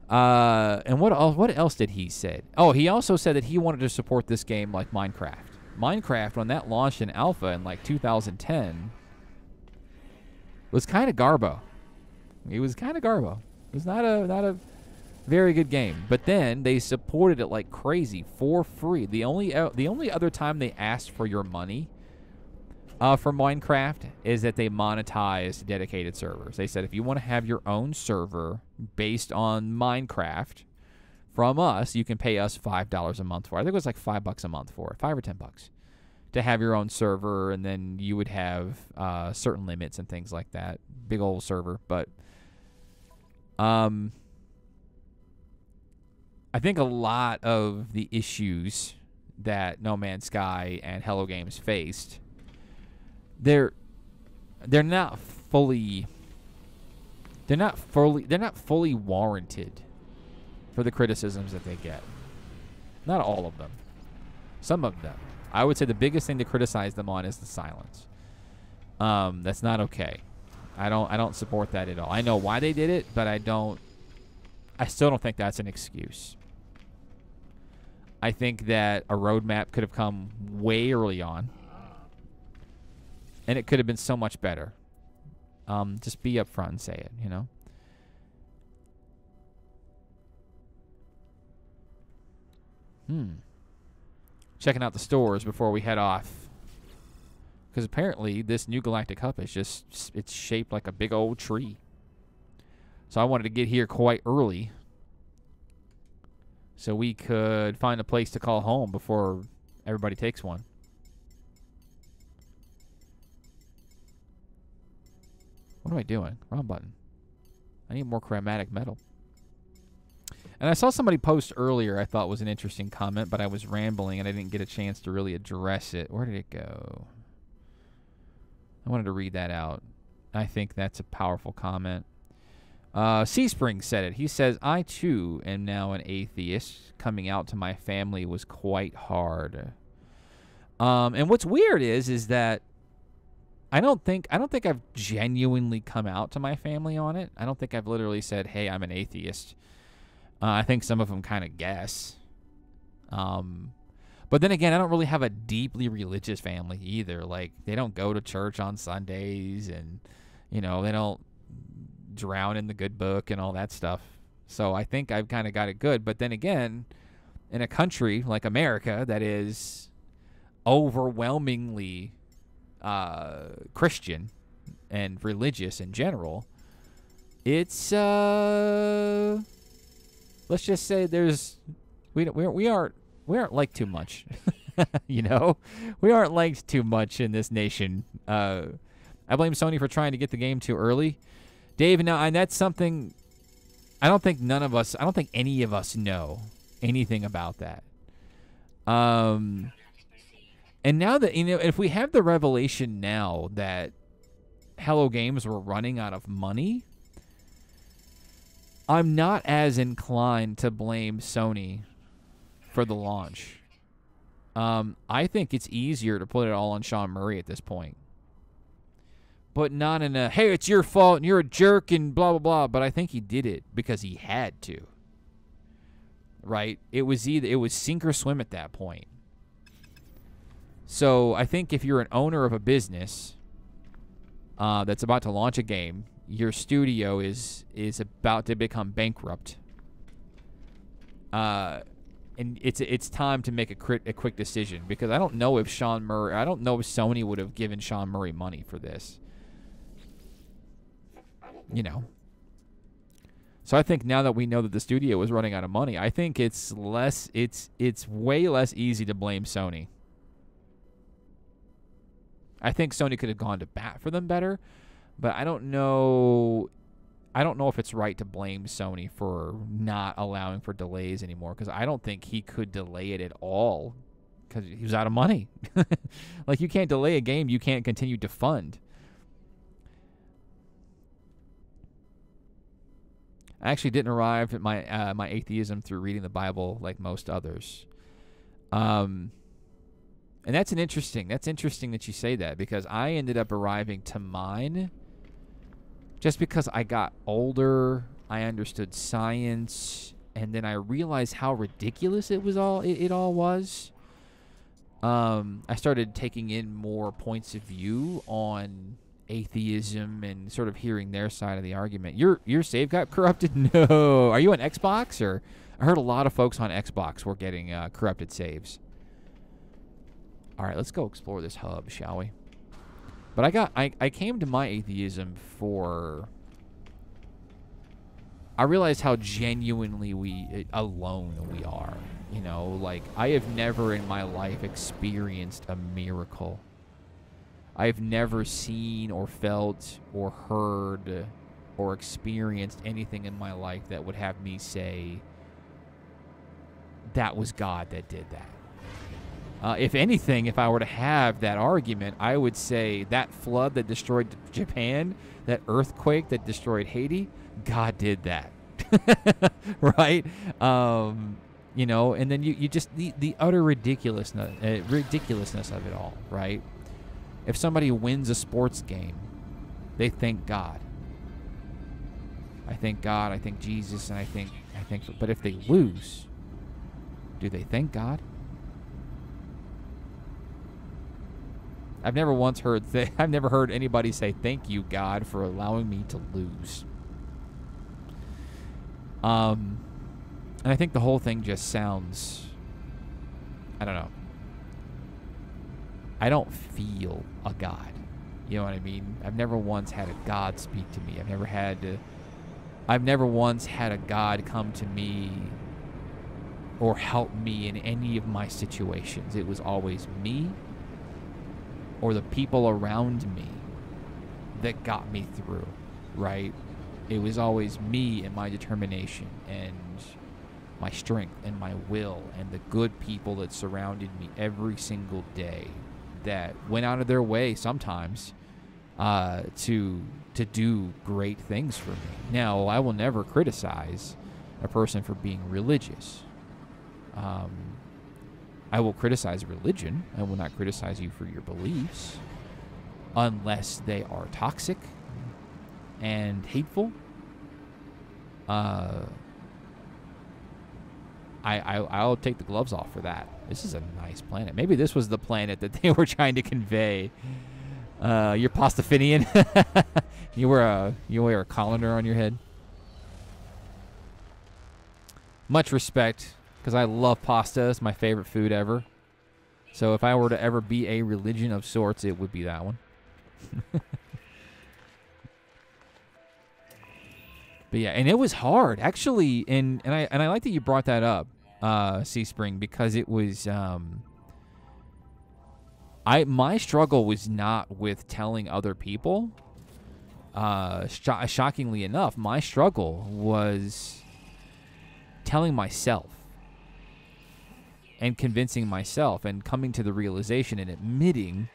And what else did he say? Oh, he also said that he wanted to support this game like Minecraft. Minecraft, when that launched in alpha in like 2010, was kind of garbo. It was kind of garbo. It was not a very good game. But then they supported it like crazy for free. The only other time they asked for your money for Minecraft is that they monetized dedicated servers. They said if you want to have your own server based on Minecraft from us, you can pay us $5 a month for it. I think it was like $5 a month for it, $5 or $10 to have your own server, and then you would have certain limits and things like that. Big old server, but I think a lot of the issues that No Man's Sky and Hello Games faced, they're not fully warranted for the criticisms that they get. Not all of them. Some of them. I would say the biggest thing to criticize them on is the silence. That's not okay. I don't support that at all. I know why they did it, but I still don't think that's an excuse. I think that a roadmap could have come way early on, and it could have been so much better. Just be upfront and say it, you know? Checking out the stores before we head off. Because apparently this new Galactic Hub is it's shaped like a big old tree. So I wanted to get here quite early so we could find a place to call home before everybody takes one. What am I doing? Wrong button. I need more chromatic metal. And I saw somebody post earlier I thought was an interesting comment, but I was rambling and I didn't get a chance to really address it. Where did it go? I wanted to read that out. I think that's a powerful comment. Seaspring said it. He says, I too am now an atheist. Coming out to my family was quite hard. And what's weird is that I don't think I've genuinely come out to my family on it. I don't think I've literally said, hey, I'm an atheist. I think some of them kind of guess. But then again, I don't really have a deeply religious family either. Like, they don't go to church on Sundays, and, you know, they don't drown in the good book and all that stuff. So I think I've kind of got it good. But then again, in a country like America that is overwhelmingly Christian and religious in general, it's let's just say we aren't liked too much. You know, we aren't liked too much in this nation. I blame Sony for trying to get the game too early, Dave. Now, and that's something I don't think any of us know anything about that. And now that, if we have the revelation now that Hello Games were running out of money, I'm not as inclined to blame Sony for the launch. I think it's easier to put it all on Sean Murray at this point. But not in a, hey, it's your fault and you're a jerk and blah, blah, blah. But I think he did it because he had to. Right? It was sink or swim at that point. So I think if you're an owner of a business that's about to launch a game, your studio is about to become bankrupt. And it's time to make a quick decision, because I don't know if Sony would have given Sean Murray money for this. You know. So I think now that we know that the studio is running out of money, I think it's way less easy to blame Sony. I think Sony could have gone to bat for them better, but I don't know if it's right to blame Sony for not allowing for delays anymore, because I don't think he could delay it at all because he was out of money. Like, you can't delay a game you can't continue to fund. I actually didn't arrive at my atheism through reading the Bible like most others. And that's interesting that you say that, because I ended up arriving to mine just because I got older, I understood science, and then I realized how ridiculous it all was. I started taking in more points of view on atheism and sort of hearing their side of the argument. Your save got corrupted? No. Are you on Xbox? Or I heard a lot of folks on Xbox were getting corrupted saves. All right, let's go explore this hub, shall we? But I came to my atheism for, I realized how genuinely alone we are. You know, like, I have never in my life experienced a miracle. I've never seen or felt or heard or experienced anything in my life that would have me say, that was God that did that. If anything, if I were to have that argument, I would say that flood that destroyed Japan, that earthquake that destroyed Haiti, God did that. Right? You know, and then you just, the utter ridiculousness of it all, right? If somebody wins a sports game, they thank God. I thank God, I thank Jesus, and I think, but if they lose, do they thank God? I've never heard anybody say, thank you, God, for allowing me to lose. And I think the whole thing just sounds, I don't know. I don't feel a God. You know what I mean? I've never once had a God speak to me. I've never once had a God come to me or help me in any of my situations. It was always me or the people around me that got me through, right? It was always me and my determination and my strength and my will and the good people that surrounded me every single day that went out of their way sometimes to do great things for me. Now, I will never criticize a person for being religious. I will criticize religion. I will not criticize you for your beliefs unless they are toxic and hateful. I'll take the gloves off for that. This is a nice planet. Maybe this was the planet that they were trying to convey. You're Pastafinian. You wear a colander on your head. Much respect, because I love pasta. It's my favorite food ever. So if I were to ever be a religion of sorts, it would be that one. But yeah, and it was hard actually, and I like that you brought that up, Sea Spring, because it was my struggle was not with telling other people. Shockingly enough, my struggle was telling myself and convincing myself and coming to the realization and admitting